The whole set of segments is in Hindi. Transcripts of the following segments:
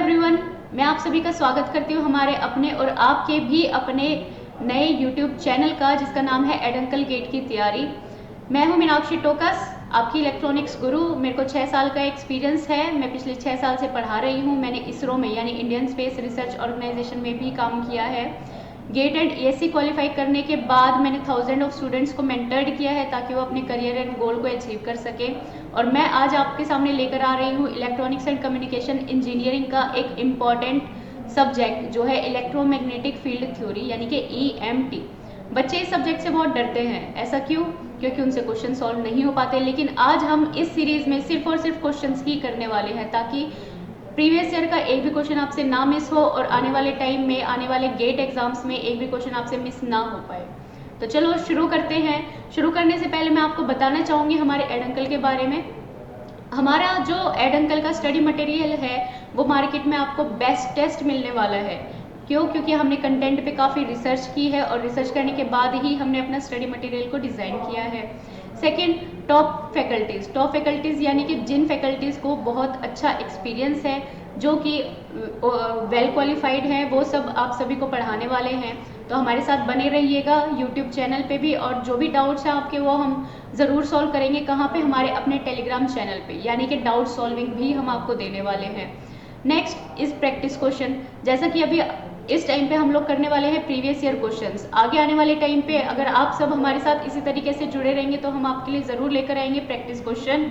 एवरीवन, मैं आप सभी का स्वागत करती हूँ हमारे अपने और आपके भी अपने नए यूट्यूब चैनल का, जिसका नाम है एडंकल गेट की तैयारी। मैं हूँ मीनाक्षी टोकस, आपकी इलेक्ट्रॉनिक्स गुरु। मेरे को 6 साल का एक्सपीरियंस है। मैं पिछले 6 साल से पढ़ा रही हूँ। मैंने इसरो में यानी इंडियन स्पेस रिसर्च ऑर्गेनाइजेशन में भी काम किया है। गेट एंड ईएससी क्वालिफाई करने के बाद मैंने 1000 ऑफ स्टूडेंट्स को मेंटर्ड किया है ताकि वो अपने करियर एंड गोल को अचीव कर सके। और मैं आज आपके सामने लेकर आ रही हूँ इलेक्ट्रॉनिक्स एंड कम्युनिकेशन इंजीनियरिंग का एक इम्पॉर्टेंट सब्जेक्ट जो है इलेक्ट्रोमैग्नेटिक फील्ड थ्योरी यानी कि EMT। बच्चे इस सब्जेक्ट से बहुत डरते हैं। ऐसा क्यों? क्योंकि उनसे क्वेश्चन सॉल्व नहीं हो पाते। लेकिन आज हम इस सीरीज में सिर्फ और सिर्फ क्वेश्चंस ही करने वाले हैं ताकि प्रीवियस ईयर का एक भी क्वेश्चन आपसे ना मिस हो और आने वाले टाइम में आने वाले गेट एग्जाम्स में एक भी क्वेश्चन आपसे मिस ना हो पाए। तो चलो शुरू करते हैं। शुरू करने से पहले मैं आपको बताना चाहूँगी हमारे एडंकल के बारे में। हमारा जो एडंकल का स्टडी मटेरियल है वो मार्केट में आपको बेस्ट टेस्ट मिलने वाला है। क्यों? क्योंकि हमने कंटेंट पे काफ़ी रिसर्च की है और रिसर्च करने के बाद ही हमने अपना स्टडी मटेरियल को डिज़ाइन किया है। सेकेंड, टॉप फैकल्टीज़ यानी कि जिन फैकल्टीज़ को बहुत अच्छा एक्सपीरियंस है, जो कि वेल क्वालिफाइड हैं, वो सब आप सभी को पढ़ाने वाले हैं। तो हमारे साथ बने रहिएगा यूट्यूब चैनल पे भी, और जो भी डाउट्स हैं आपके वो हम ज़रूर सॉल्व करेंगे। कहाँ पे? हमारे अपने टेलीग्राम चैनल पे, यानी कि डाउट सॉल्विंग भी हम आपको देने वाले हैं। Next is practice question. जैसा कि अभी इस टाइम पे हम लोग करने वाले हैं प्रीवियस ईयर क्वेश्चंस। आगे आने वाले टाइम पे अगर आप सब हमारे साथ इसी तरीके से जुड़े रहेंगे तो हम आपके लिए ज़रूर लेकर आएंगे practice question,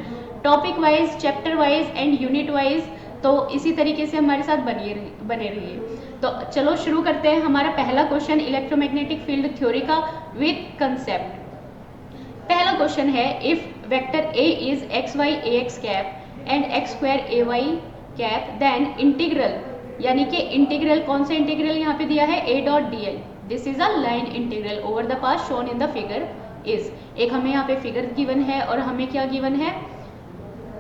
topic wise, chapter wise and unit wise. तो इसी तरीके से हमारे साथ बने रहिए। तो चलो शुरू करते हैं। हमारा पहला क्वेश्चन इलेक्ट्रोमैग्नेटिक फील्ड थ्योरी का विद कंसेप्ट। पहला क्वेश्चन है, if vector A is xy ax cap and x square ay cap, then integral, यानी कि इंटीग्रल, कौन सा इंटीग्रल यहाँ पे दिया है? A.dl। This is a line integral over the path shown in the figure is. एक हमें यहाँ पे फिगर गिवन है और हमें क्या गिवन है?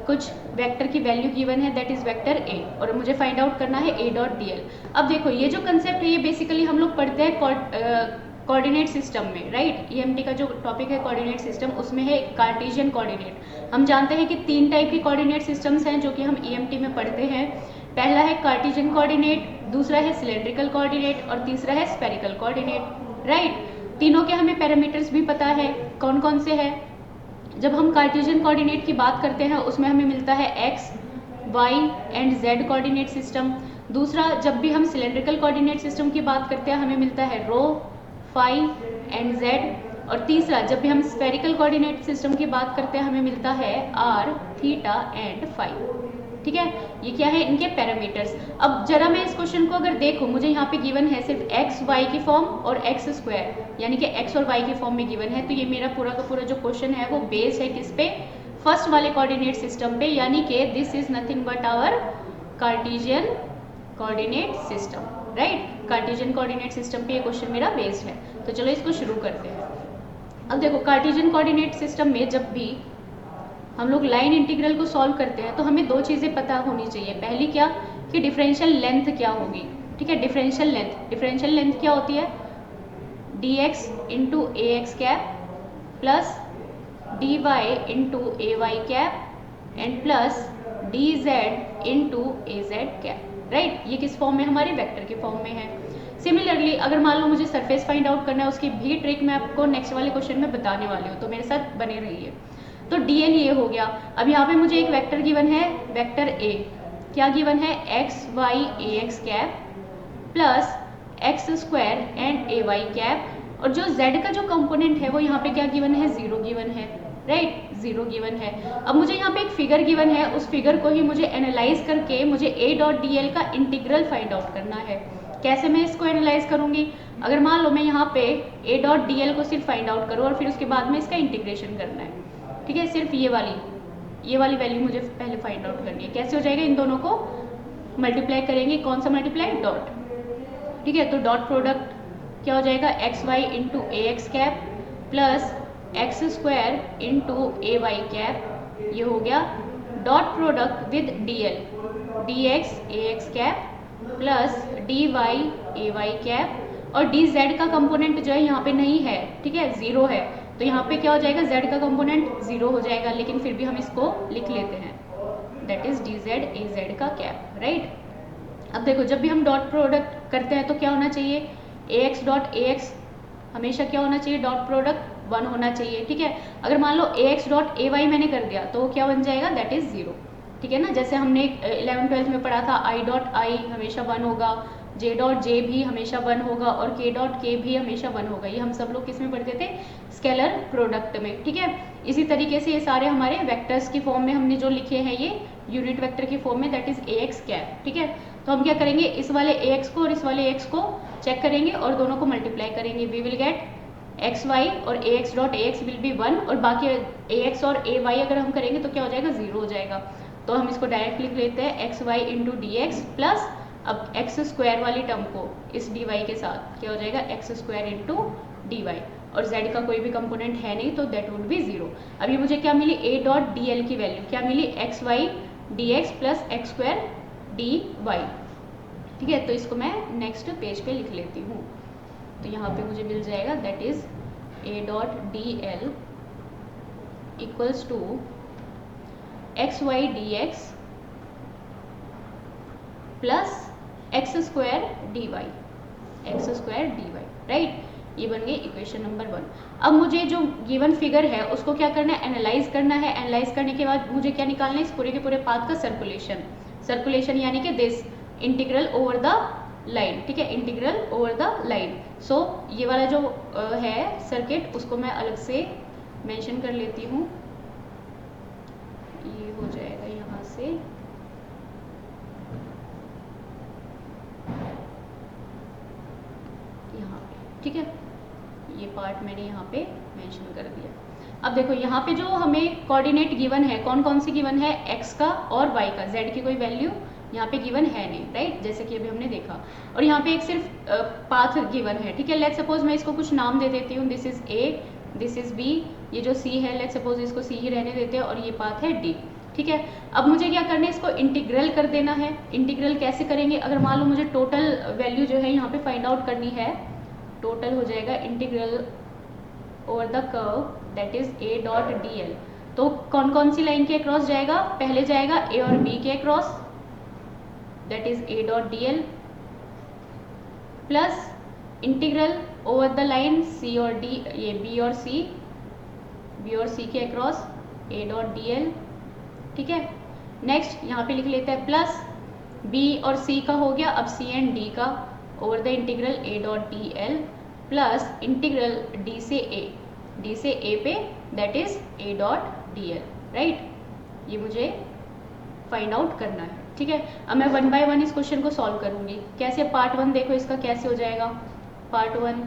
कुछ वेक्टर की वैल्यू गिवन है, दैट इज वेक्टर A, और मुझे फाइंड आउट करना है A.dl। अब देखो, ये जो कंसेप्ट है ये बेसिकली हम लोग पढ़ते हैं कोऑर्डिनेट सिस्टम में, राइट। EMT का जो टॉपिक है कोऑर्डिनेट सिस्टम, उसमें है कार्टेशियन कोऑर्डिनेट। हम जानते हैं कि 3 टाइप के कोऑर्डिनेट सिस्टम्स हैं जो कि हम EMT में पढ़ते हैं। पहला है कार्टेशियन कोऑर्डिनेट, दूसरा है सिलेंड्रिकल कोऑर्डिनेट और तीसरा है स्फेरिकल कोऑर्डिनेट, राइट। तीनों के हमें पैरामीटर्स भी पता है, कौन कौन से हैं। जब हम कार्टेशियन कोऑर्डिनेट की बात करते हैं उसमें हमें मिलता है x, y and z coordinate system. दूसरा, जब भी हम सिलेंड्रिकल कोऑर्डिनेट सिस्टम की बात करते हैं हमें मिलता है रो, फाई एंड z। और तीसरा, जब भी हम स्फेरिकल कोऑर्डिनेट सिस्टम की बात करते हैं हमें मिलता है r, थीटा एंड फाई। ठीक है, ये क्या है? इनके पैरामीटर्स। अब जरा मैं इस क्वेश्चन को अगर देखूं, मुझे यहाँ पे गिवन है सिर्फ x, y की फॉर्म और x स्क्वायर, यानी कि x और y की फॉर्म में गिवन है। तो ये मेरा पूरा का पूरा जो क्वेश्चन है वो बेस्ड है किस पे? फर्स्ट वाले कोऑर्डिनेट सिस्टम पे, यानी कि this is nothing but our Cartesian coordinate system, right. Cartesian coordinate system पे ये क्वेश्चन मेरा बेस्ड है। तो चलो इसको शुरू करते हैं। अब देखो, कार्टेशियन कोऑर्डिनेट सिस्टम में जब भी हम लोग लाइन इंटीग्रल को सॉल्व करते हैं तो हमें 2 चीज़ें पता होनी चाहिए। पहली क्या? कि डिफरेंशियल लेंथ क्या होगी। ठीक है, डिफरेंशियल लेंथ क्या होती है? dx into ax cap plus dy into ay cap and plus dz into az cap, right. ये किस फॉर्म में? हमारे वेक्टर के फॉर्म में है। सिमिलरली अगर मान लो मुझे सरफेस फाइंड आउट करना है, उसकी भी ट्रिक मैं आपको नेक्स्ट वाले क्वेश्चन में बताने वाली हूँ, तो मेरे साथ बने रहिए। तो dl ये हो गया। अब यहाँ पे मुझे एक वेक्टर गिवन है, वेक्टर A। क्या गिवन है? x y ax cap plus x square and ay cap, और जो z का जो कंपोनेंट है वो यहाँ पे क्या गिवन है? 0 गिवन है, राइट, 0 गिवन है। अब मुझे यहाँ पे एक फिगर गिवन है, उस फिगर को ही मुझे एनालाइज करके मुझे A.dl का इंटीग्रल फाइंड आउट करना है। कैसे मैं इसको एनालाइज करूँगी? अगर मान लो मैं यहाँ पे A.dl को सिर्फ फाइंड आउट करूँ और फिर उसके बाद में इसका इंटीग्रेशन करना है। ठीक है, सिर्फ ये वाली वैल्यू मुझे पहले फाइंड आउट करनी है। कैसे हो जाएगा? इन दोनों को मल्टीप्लाई करेंगे। कौन सा मल्टीप्लाई? डॉट। ठीक है, तो डॉट प्रोडक्ट क्या हो जाएगा? X Y into a x cap plus x square into a y cap. ये हो गया dot product with d l, d x a x cap plus d y a y cap, और डी जेड का कंपोनेंट जो है यहाँ पे नहीं है, ठीक है, 0 है। तो यहाँ पे क्या हो जाएगा? z का कंपोनेंट 0 हो जाएगा, लेकिन फिर भी हम इसको लिख लेते हैं, that is D z A z का कैप, राइट। अब देखो जब भी हम डॉट प्रोडक्ट करते हैं तो क्या होना चाहिए, ax डॉट ax हमेशा क्या होना चाहिए, डॉट प्रोडक्ट 1 होना चाहिए, ठीक है। अगर मान लो ax डॉट ay मैंने कर दिया तो क्या बन जाएगा, दैट इज 0, ठीक है ना। जैसे हमने 11th-12th में पढ़ा था i डॉट i हमेशा 1 होगा, j डॉट j भी हमेशा 1 होगा और k डॉट k भी हमेशा 1 होगा। ये हम सब लोग किस में पढ़ते थे, स्केलर प्रोडक्ट में, ठीक है। इसी तरीके से ये सारे हमारे वेक्टर्स की फॉर्म में हमने जो लिखे हैं ये यूनिट वेक्टर की फॉर्म में, दैट इज ax कैप, ठीक है। तो हम क्या करेंगे, इस वाले ax को और इस वाले ax को चेक करेंगे और दोनों को मल्टीप्लाई करेंगे, we will get x Y और ax dot ax will be 1 और बाकी ax और ay अगर हम करेंगे तो क्या हो जाएगा, 0 हो जाएगा। तो हम इसको डायरेक्ट लिख लेते हैं X Y into D x plus अब एक्स स्क्वायर वाली टर्म को इस डी वाई के साथ क्या हो जाएगा, X square into D Y और z का कोई भी कंपोनेंट है नहीं तो दैट वुड बी 0। अब ये मुझे क्या मिली, a डॉट डी एल की वैल्यू क्या मिली, x Y D x plus x square D y, ठीक है। तो इसको मैं नेक्स्ट पेज पे लिख लेती हूँ। तो यहाँ पे मुझे मिल जाएगा that is a dot D L equals to X Y D x plus x square D Y, X square D Y, right. ये बन गई इक्वेशन नंबर 1। अब मुझे जो गिवन फिगर है उसको क्या करना है, एनालाइज करना है। एनालाइज करने के बाद मुझे क्या निकालना है, इस पूरे के पूरे पाथ का सर्कुलेशन, सर्कुलेशन यानी कि this integral over the line, ठीक है, इंटीग्रल ओवर द लाइन। सो ये वाला जो है सर्किट उसको मैं अलग से मेंशन कर लेती हूँ, ये हो जाएगा यहाँ से, यहाँ पे, ठीक है। ये पार्ट मैंने यहाँ पे मेंशन कर दिया। अब देखो यहाँ पे जो हमें कोऑर्डिनेट गिवन है, कौन कौन सी गिवन है, x का और y का, z की कोई वैल्यू यहाँ पे गिवन है नहीं, राइट, जैसे कि अभी हमने देखा। और यहाँ पे एक सिर्फ पाथ गिवन है, ठीक है। लेट्स सपोज मैं इसको कुछ नाम दे देती हूँ, this is a, this is b, ये जो c है लेट्स सपोज इसको c ही रहने देते हैं और ये पाथ है d, ठीक है। अब मुझे क्या करना है, इसको इंटीग्रल कर देना है। इंटीग्रल कैसे करेंगे, अगर मान लो मुझे टोटल वैल्यू जो है यहाँ पे फाइंड आउट करनी है, टोटल हो जाएगा integral over the curve that is a dot D L. तो कौन कौन सी लाइन के अक्रॉस जाएगा, पहले जाएगा a और b के across that is a dot D l plus integral over the line c और d, ये b और c के across a dot D L, ठीक है। नेक्स्ट यहाँ पे लिख लेते हैं प्लस b और c का हो गया, अब c एंड d का over the integral a dot D l plus integral d से a पे that is a dot D L, right. ये मुझे फाइंड आउट करना है, ठीक है। अब मैं 1 बाय 1 इस क्वेश्चन को सॉल्व करूंगी। कैसे, पार्ट 1 देखो इसका कैसे हो जाएगा, पार्ट 1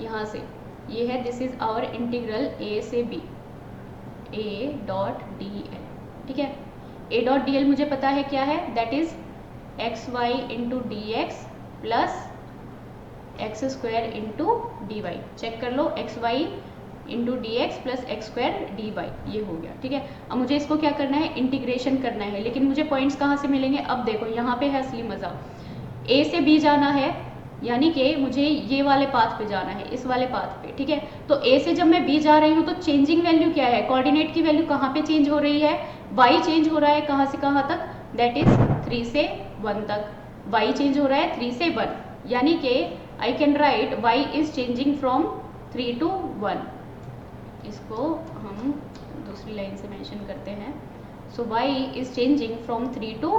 यहाँ से ये है, this is our integral a से b, a dot D L, ठीक है। a डॉट डी एल मुझे पता है क्या है, that is x Y into D x plus x square into D y. Check कर लो, x Y into D x plus x square D y, ये हो गया, ठीक है। अब मुझे इसको क्या करना है, इंटीग्रेशन करना है, लेकिन मुझे पॉइंट्स कहाँ से मिलेंगे, अब देखो यहाँ पे है असली मजा। a से b जाना है यानी कि मुझे ये वाले पाथ पे जाना है, इस वाले पाथ पे, ठीक है। तो a से जब मैं b जा रही हूँ तो चेंजिंग वैल्यू क्या है, कोऑर्डिनेट की वैल्यू कहाँ पे चेंज हो रही है, y चेंज हो रहा है, कहाँ से कहाँ तक, दैट इज 3 से 1 तक, y चेंज हो रहा है 3 से 1, यानी कि I can write y is changing from 3 to 1। इसको हम दूसरी लाइन से मेंशन करते हैं। So y is changing from 3 to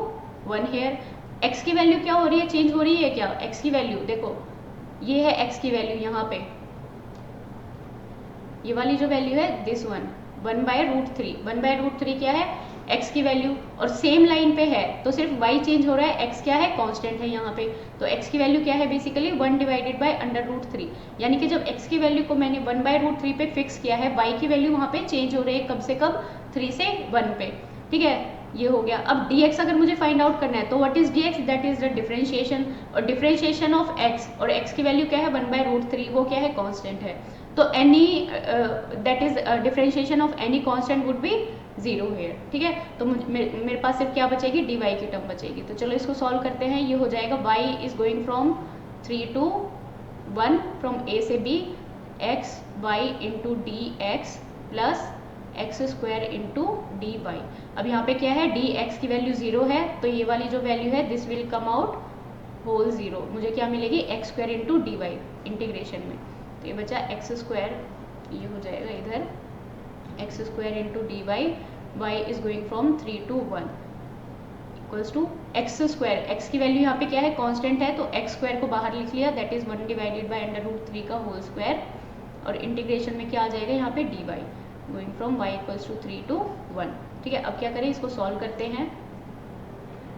1 here. x की वैल्यू क्या हो रही है, चेंज हो रही है क्या, x की वैल्यू देखो, ये है x की वैल्यू यहाँ पे, ये वाली जो वैल्यू है दिस वन, 1/√3, 1/√3 क्या है, x की वैल्यू, और सेम लाइन पे है तो सिर्फ y चेंज हो रहा है, x क्या है, कांस्टेंट है यहाँ पे। तो x की वैल्यू क्या है, बेसिकली 1/√3, यानी कि जब x की वैल्यू को मैंने 1/√3 पे फिक्स किया है, y की वैल्यू वहाँ पे चेंज हो रही है कब से कब, 3 से 1 पे, ठीक है। ये हो गया। अब dx अगर मुझे फाइंड आउट करना है तो what is dx, that is the differentiation, और डिफरेंशिएशन ऑफ x, और x की वैल्यू क्या है 1/√3, वो क्या है, कांस्टेंट है। तो any that is differentiation of any constant would be 0 here, ठीक है। तो मेरे पास सिर्फ क्या बचेगी, dy की टर्म बचेगी। तो चलो इसको सॉल्व करते हैं। ये हो जाएगा y is going from 3 to 1 फ्रॉम a से b, x y into D x plus x square into D Y. अब यहाँ पे क्या है, डी एक्स की वैल्यू 0 है, तो ये वाली जो वैल्यू है this will come out whole 0। मुझे क्या मिलेगी, X square into D Y integration में। तो ये बचा एक्स स्क्वायर, ये हो जाएगा इधर X square into D Y, Y is going from 3 to 1 equals to X square. एक्स की वैल्यू यहाँ पे क्या है, कांस्टेंट है, तो एक्स स्क्वायर को बाहर लिख लिया, दैट इज 1 डिवाइडेड बाय √3 का होल स्क्वायर। और इंटीग्रेशन में क्या आ जाएगा यहाँ पे, D Y going from Y equals to 3 to 1। ठीक है, अब क्या करें, इसको सॉल्व करते हैं।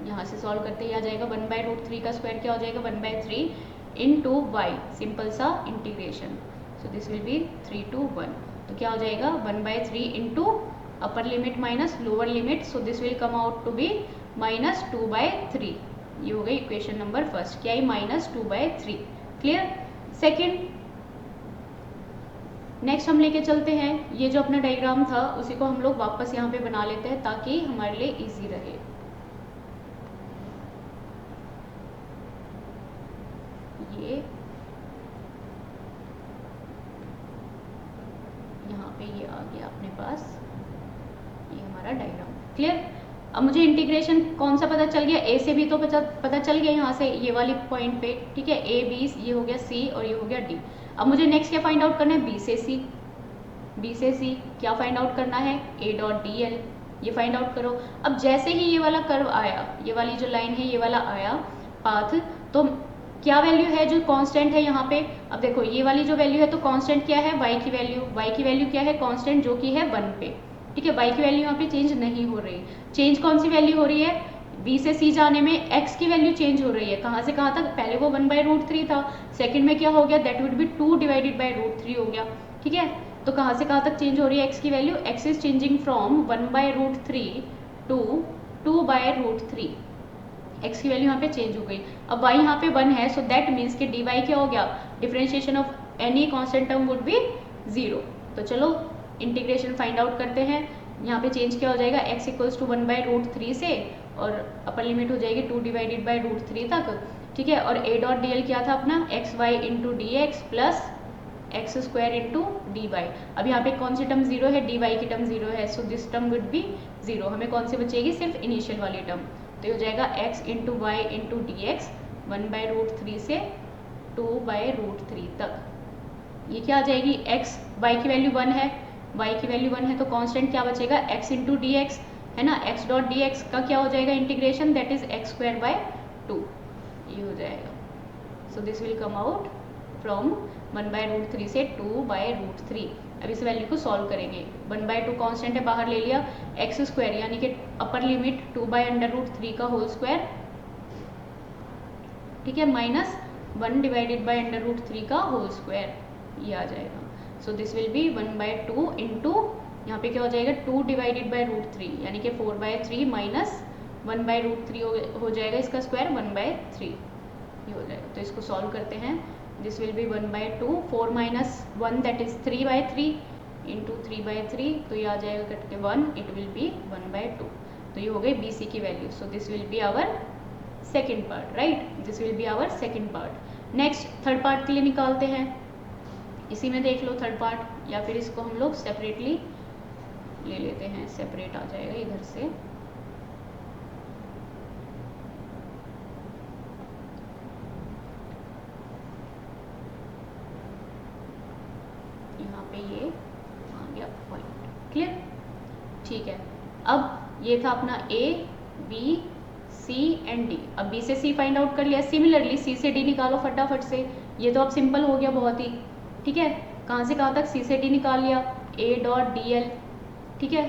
यहाँ से सॉल्व करते ही आ जाएगा 1/√3 का स्क्वायर क्या हो जाएगा, 1/3 इंटू वाई, सिंपल सा integration. So this will be 3 to 1। तो क्या हो जाएगा 1/3 into upper limit minus lower limit, so this will come out to be -2/3। ये हो गई इक्वेशन नंबर फर्स्ट, क्या है -2/3। क्लियर। सेकेंड, नेक्स्ट हम लेके चलते हैं, ये जो अपना डायग्राम था उसी को हम लोग वापस यहाँ पे बना लेते हैं ताकि हमारे लिए इजी रहे। ये यहाँ पे ये आ गया अपने पास, ये हमारा डायग्राम। क्लियर। अब मुझे इंटीग्रेशन कौन सा पता चल गया, ए से भी तो पता चल गया यहाँ से, ये वाली पॉइंट पे। ठीक है, ए बी, ये हो गया सी और ये हो गया डी। अब मुझे नेक्स्ट क्या फाइंड आउट करना है, बी से सी। बी से सी क्या फाइंड आउट करना है, ए डॉट डी एल, ये फाइंड आउट करो। अब जैसे ही ये वाला कर्व आया, ये वाली जो लाइन है, ये वाला आया पाथ, तो क्या वैल्यू है जो कांस्टेंट है यहाँ पे। अब देखो ये वाली जो वैल्यू है, तो कांस्टेंट क्या है, y की वैल्यू। y की वैल्यू क्या है, कांस्टेंट, जो कि है 1 पे। ठीक है, y की वैल्यू यहाँ पे चेंज नहीं हो रही। चेंज कौन सी वैल्यू हो रही है, b से c जाने में x की वैल्यू चेंज हो रही है। कहाँ से कहाँ तक, पहले वो 1/√3 था, सेकंड में क्या हो गया, that would be 2 divided by √3 हो गया। ठीक है, तो कहाँ से कहाँ तक चेंज हो रही है x की value, x is changing from 1/√3 to 2/√3। x की वैल्यू यहाँ पे चेंज हो गई। अब y यहाँ पे 1 है, सो दैट मीन्स कि dy क्या हो गया, differentiation of any constant term would be 0। तो चलो इंटीग्रेशन फाइंड आउट करते हैं। यहाँ पे चेंज क्या हो जाएगा, x इक्वल्स टू 1/√3 से, और अपर लिमिट हो जाएगी 2 डिवाइडेड बाय √3 तक। ठीक है, और a डॉट डी एल क्या था अपना, x Y into D x plus x square into D Y. अब यहाँ पे कौन सी टर्म 0 है, डी वाई की टर्म 0 है, so this term would be 0। हमें कौन सी बचेगी, सिर्फ इनिशियल वाली टर्म। तो ये हो जाएगा x into y into D x 1/√3 से 2/√3 तक। ये क्या आ जाएगी, x, y की वैल्यू 1 है, y की वैल्यू 1 है, तो कांस्टेंट क्या बचेगा, x इंटू डी एक्स, है ना। x डॉट डी एक्स का क्या हो जाएगा integration, that is x square by 2, ये हो जाएगा। सो this will come out from 1/√3 से 2/√3। अब इस वैल्यू को सॉल्व करेंगे। 1/2 कांस्टेंट है, बाहर ले लिया, एक्स स्क्वायर यानी कि अपर लिमिट 2/√3 का होल स्क्वायर, ठीक है, माइनस 1 डिवाइडेड बाय √3 का होल स्क्वायर, ये आ जाएगा। सो दिस विल बी 1/2 इंटू, यहाँ पे क्या हो जाएगा 2 डिवाइडेड बाय √3 यानी कि 4/3 माइनस 1/√3 हो जाएगा, इसका स्क्वायर 1/3 ये हो जाएगा। तो इसको सॉल्व करते हैं। This will B 1/2, 4 minus 1 that is 3/3 into 3/3, तो ये आ जाएगा कट के 1, इट विल बी 1/2। तो ये हो गई बी सी की value. So this will be our second part, right, this will be our second part. Next third part के लिए निकालते हैं, इसी में देख लो थर्ड पार्ट, या फिर इसको हम लोग सेपरेटली ले लेते हैं, सेपरेट आ जाएगा इधर से। यहाँ पे ये आ गया पॉइंट, क्लियर, ठीक है। अब ये था अपना A B C and D. अब बी से सी फाइंड आउट कर लिया, सिमिलरली सी से डी निकालो फटाफट से। ये तो अब सिंपल हो गया बहुत ही, ठीक है। कहाँ से कहाँ तक, सी से डी निकाल लिया, ए डॉट डी एल, ठीक है।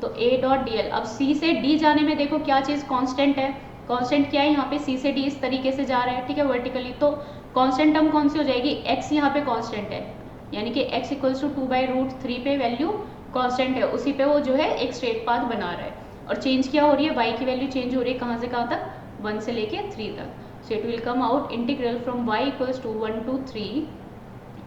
तो ए डॉट डी एल, अब सी से डी जाने में देखो क्या चीज़ कांस्टेंट है, कांस्टेंट क्या है यहाँ पे, सी से डी इस तरीके से जा रहा है, ठीक है, वर्टिकली। तो कांस्टेंट टर्म कौन सी हो जाएगी, एक्स यहाँ पे कांस्टेंट है, यानी कि x इक्वल्स टू 2/√3 पे वैल्यू कांस्टेंट है, उसी पे वो जो है एक स्ट्रेट पाथ बना रहा है। और चेंज क्या हो रही है, y की वैल्यू चेंज हो रही है, कहाँ से कहाँ तक, 1 से लेके 3 तक। So it will come out integral from y equals to 1 to 3,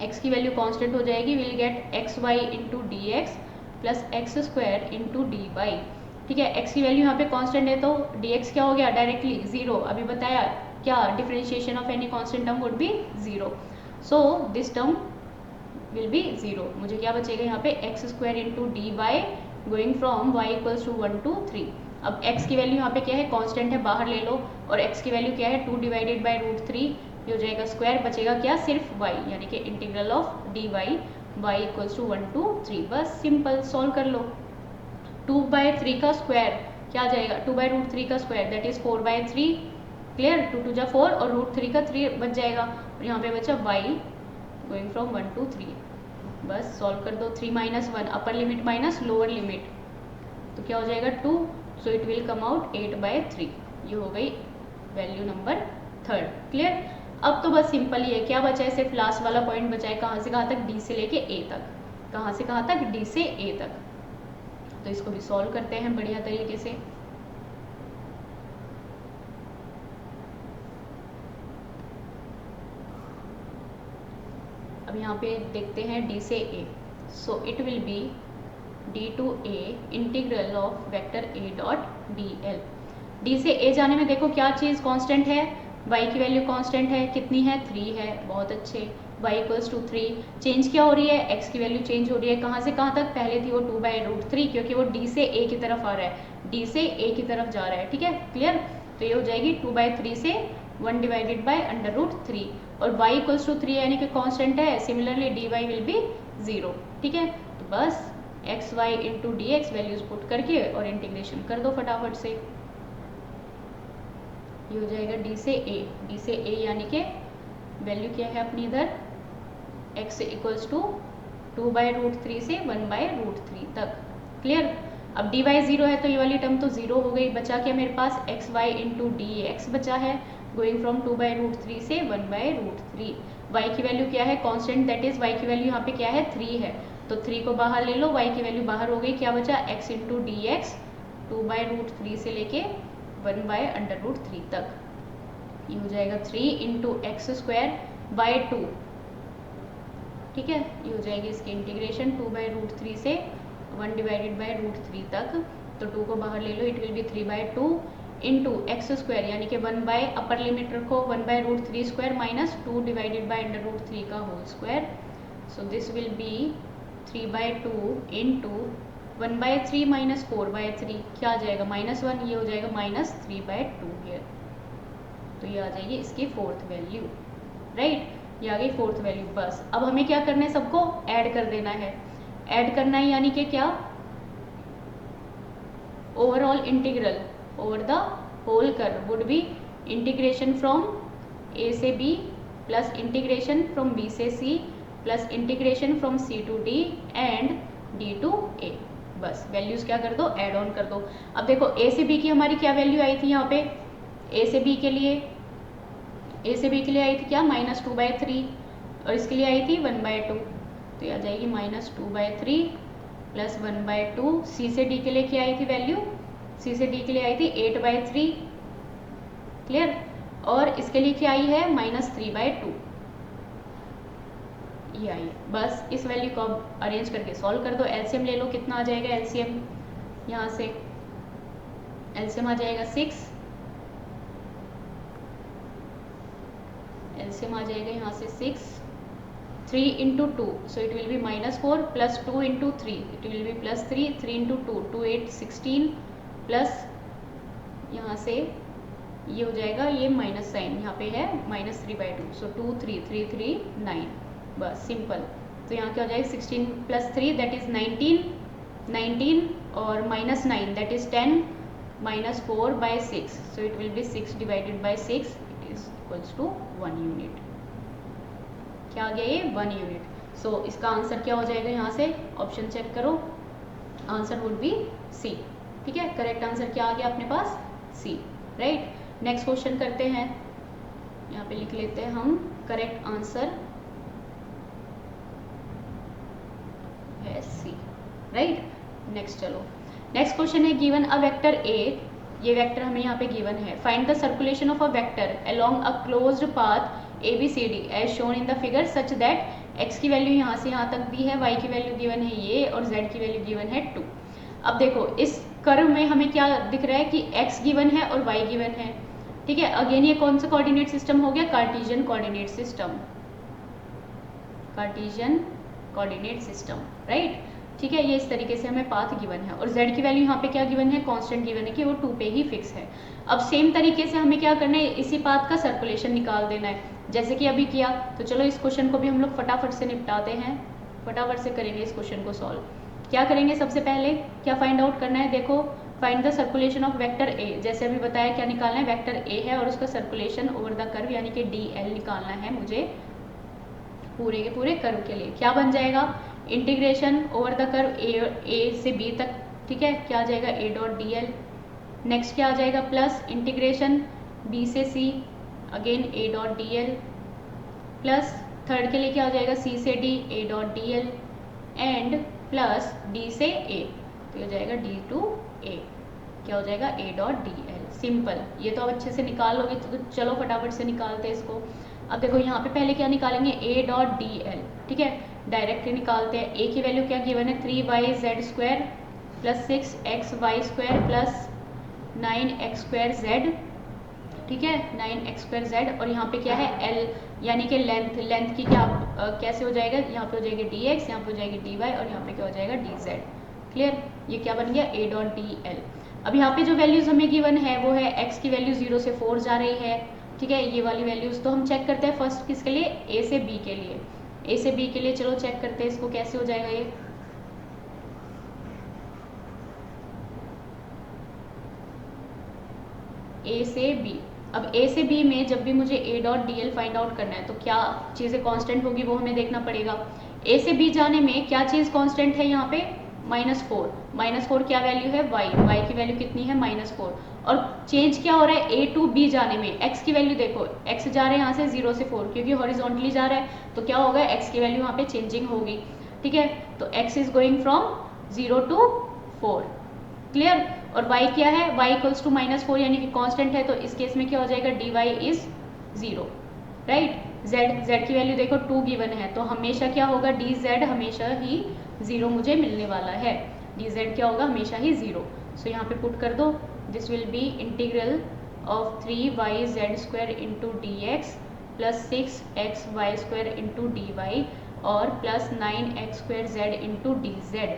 x की वैल्यू कांस्टेंट हो जाएगी, will get x Y into D x plus x square into D y, ठीक है। x की वैल्यू यहाँ पे कांस्टेंट है, तो dx क्या हो गया डायरेक्टली 0। अभी बताया क्या, differentiation of any constant term would be 0। So this term will be 0। मुझे क्या बचेगा यहाँ पे x square into D Y going from y equals to 1 to 3। अब x की वैल्यू यहाँ पे क्या है, कांस्टेंट है, बाहर ले लो, और x की वैल्यू क्या है 2 डिवाइडेड बाई रूट 3, ये हो जाएगा स्क्वायर, बचेगा क्या सिर्फ y, यानी कि integral of d y y equals to 1 to 3। बस सिंपल, सॉल्व कर लो। 2/3 का स्क्वायर क्या आ जाएगा, 2/√3 का स्क्वायर दैट इज 4/3, क्लियर, 2 2 जा 4 और √3 का 3 बच जाएगा, और यहाँ पे बचा y गोइंग फ्रॉम 1 to 3। बस सॉल्व कर दो। 3 - 1 अपर लिमिट माइनस लोअर लिमिट, तो क्या हो जाएगा 2, सो इट विल कम आउट 8/3। ये हो गई वैल्यू नंबर 3, क्लियर। अब तो बस सिंपल ही है, क्या बचा है, सिर्फ लास्ट वाला पॉइंट बचा है, कहाँ से कहाँ तक, डी से लेके ए तक, कहाँ से कहाँ तक, डी से ए तक। तो इसको भी सॉल्व करते हैं बढ़िया तरीके से। अब यहाँ पे देखते हैं डी से a, so it will be d to a integral of vector a dot D l. D से ए जाने में देखो क्या चीज़ कांस्टेंट है, y की वैल्यू कांस्टेंट है, कितनी है 3 है, बहुत अच्छे, y इक्वल्स टू 3। चेंज क्या हो रही है, x की वैल्यू चेंज हो रही है, कहाँ से कहाँ तक, पहले थी वो 2/√3, क्योंकि वो d से a की तरफ आ रहा है, d से a की तरफ जा रहा है, ठीक है, क्लियर। तो ये हो जाएगी 2/3 से 1 डिवाइडेड बाई √3, और y इक्वल्स टू 3 यानी कि कांस्टेंट है, सिमिलरली dy विल बी 0, ठीक है। तो बस x Y into D x values put करके और इंटीग्रेशन कर दो फटाफट से। ये हो जाएगा डी से ए यानी कि वैल्यू क्या है अपनी इधर, x इक्वल्स टू 2/√3 से 1/√3 तक, क्लियर। अब डी वाई 0 है तो ये वाली टर्म तो 0 हो गई, बचा क्या मेरे पास, x Y into D x बचा है, गोइंग फ्रॉम 2/√3 से 1/√3। y की वैल्यू क्या है, कांस्टेंट, दैट इज y की वैल्यू यहाँ पे क्या है 3 है, तो 3 को बाहर ले लो, y की वैल्यू बाहर हो गई, क्या बचा x इंटू डी एक्स 2/√3 से लेके 1/√3 तक। ये हो जाएगा 3 इंटू एक्स स्क्वायर बाय 2, ठीक है। ये हो जाएगी इसकी इंटीग्रेशन 2/√3 से 1 डिवाइडेड बाई √3 तक, तो 2 को बाहर ले लो, it will be 3/2 into x square यानी कि 1 बाय अपर लिमिट रखो 1/√3 स्क्वायर माइनस 2 डिवाइडेड बाई √3 का whole square, so this will be 3/2 into 1/3 minus 4/3, क्या आ जाएगा -1, ये हो जाएगा -3/2 हियर। तो ये आ जाएगी इसकी 4th वैल्यू, राइट, ये आ गई 4th वैल्यू। बस अब हमें क्या करना है, सबको ऐड कर देना है, ऐड करना है यानी कि क्या, overall integral over the whole curve would be integration from a से b plus integration from b से c plus integration from c to d and d to a. बस वैल्यूज क्या कर दो, ऐड ऑन कर दो। अब देखो ए से बी की हमारी क्या वैल्यू आई थी, यहाँ पे ए से बी के लिए आई थी क्या, -2/3, और इसके लिए आई थी 1/2, तो ये आ जाएगी -2/3 प्लस 1/2। सी से डी के लिए क्या आई थी वैल्यू, सी से डी के लिए आई थी 8/3, क्लियर, और इसके लिए क्या आई है -3/2, ये आई है। बस इस वैल्यू को अब अरेंज करके सॉल्व कर दो, एलसीएम ले लो, कितना आ जाएगा एलसीएम, यहाँ से एलसीएम आ जाएगा 6, एलसीएम आ जाएगा यहाँ से 6, 3 into 2, so it will B -4 plus 2 into 3, it will be +3, 3 into 2, 2 8 16 plus यहाँ से ये हो जाएगा, ये माइनस साइन यहाँ पे है -3/2, सो 2 3 3 3 9, बस सिंपल। तो यहाँ क्या हो जाएगा 16 + 3 दैट इज 19 और -9 that is 10 -4/6, so it will be 6 divided by 6, it is equals to 1 unit. क्या आ गया ये 1 यूनिट। सो इसका आंसर क्या हो जाएगा, यहाँ से ऑप्शन चेक करो, आंसर वुड बी सी, ठीक है। करेक्ट आंसर क्या आ गया अपने पास, सी, राइट। नेक्स्ट क्वेश्चन करते हैं, यहाँ पे लिख लेते हैं हम, करेक्ट आंसर है सी, राइट। नेक्स्ट चलो, नेक्स्ट क्वेश्चन है, गिवन अ वेक्टर ए, ये वेक्टर हमें यहाँ पे गिवन है, find the circulation of a vector along a closed path ABCD as shown in the figure such that x की वैल्यू यहाँ से यहाँ तक दी है, y की वैल्यू गिवन है ये, और z की वैल्यू गिवन है 2। अब देखो इस कर्व में हमें क्या दिख रहा है कि x गिवन है और y गिवन है, ठीक है। अगेन ये कौन सा कोऑर्डिनेट सिस्टम हो गया, Cartesian coordinate system, Cartesian coordinate system, right. ठीक है, ये इस तरीके से हमें पाथ गिवन है और z की वैल्यू यहाँ पे क्या गिवन है, कांस्टेंट गिवन है कि वो 2 पे ही फिक्स है। अब सेम तरीके से हमें क्या करना है, इसी पाथ का सर्कुलेशन निकाल देना है जैसे कि अभी किया। तो चलो इस क्वेश्चन को भी हम लोग फटाफट से निपटाते हैं, फटाफट से करेंगे इस क्वेश्चन को सॉल्व। क्या करेंगे, सबसे पहले क्या फाइंड आउट करना है, देखो find the circulation of vector ए। जैसे अभी बताया क्या निकालना है, वेक्टर ए है और उसका सर्कुलेशन ओवर द कर्व यानी कि dl निकालना है मुझे पूरे के पूरे कर्व के लिए। क्या बन जाएगा, integration over the curve a से बी तक, ठीक है, क्या आ जाएगा a dot D l. Next क्या आ जाएगा, प्लस इंटीग्रेशन बी से c, again a dot D l, plus third के लिए क्या हो जाएगा, सी से d a dot D l, and plus d से ए, तो ये हो जाएगा डी टू ए, क्या हो जाएगा a dot D L. Simple, ये तो अब अच्छे से निकाल लोगे, तो चलो फटाफट से निकालते हैं इसको। अब देखो यहाँ पे पहले क्या निकालेंगे, ए डॉट डी एल, ठीक है, डायरेक्ट निकालते हैं। ए की वैल्यू क्या गिवन है, 3y z² plus 6xy² plus 9x² z, ठीक है, 9x² z, और यहाँ पे क्या है l यानी कि लेंथ की क्या कैसे हो जाएगा, यहाँ पे हो जाएगी dx, यहाँ पे हो जाएगी dy और यहाँ पे क्या हो जाएगा dz। क्लियर, ये क्या बन गया a डॉट डी एल। अब यहाँ पे जो वैल्यूज हमें गिवन है वो है x की वैल्यू 0 से 4 जा रही है, ठीक है, ये वाली वैल्यूज। तो हम चेक करते हैं फर्स्ट किसके लिए, a से b के लिए। a से b के लिए चलो चेक करते हैं इसको कैसे हो जाएगा ये। a से b, अब a से b में जब भी मुझे a dot D L find out करना है तो क्या चीज़ें कांस्टेंट होगी वो हमें देखना पड़ेगा। a से b जाने में क्या चीज़ कांस्टेंट है यहाँ पे, -4 -4 क्या वैल्यू है, y की वैल्यू कितनी है -4, और चेंज क्या हो रहा है a टू b जाने में, x की वैल्यू देखो, x जा रहा है यहाँ से 0 से 4 क्योंकि हॉरिजॉन्टली जा रहा है, तो क्या होगा x की वैल्यू यहाँ पे चेंजिंग होगी, ठीक है, तो x is going from 0 to 4। Clear, और y क्या है, y इक्वल्स टू -4 यानी कि कांस्टेंट है, तो इस केस में क्या हो जाएगा, dy इज 0, राइट। z की वैल्यू देखो 2 गिवन है, तो हमेशा क्या होगा, dz हमेशा ही 0 मुझे मिलने वाला है, dz क्या होगा, हमेशा ही 0। सो यहाँ पे पुट कर दो, this will B integral of 3yz² into dx plus 6xy² into dy और plus 9x² z into dz।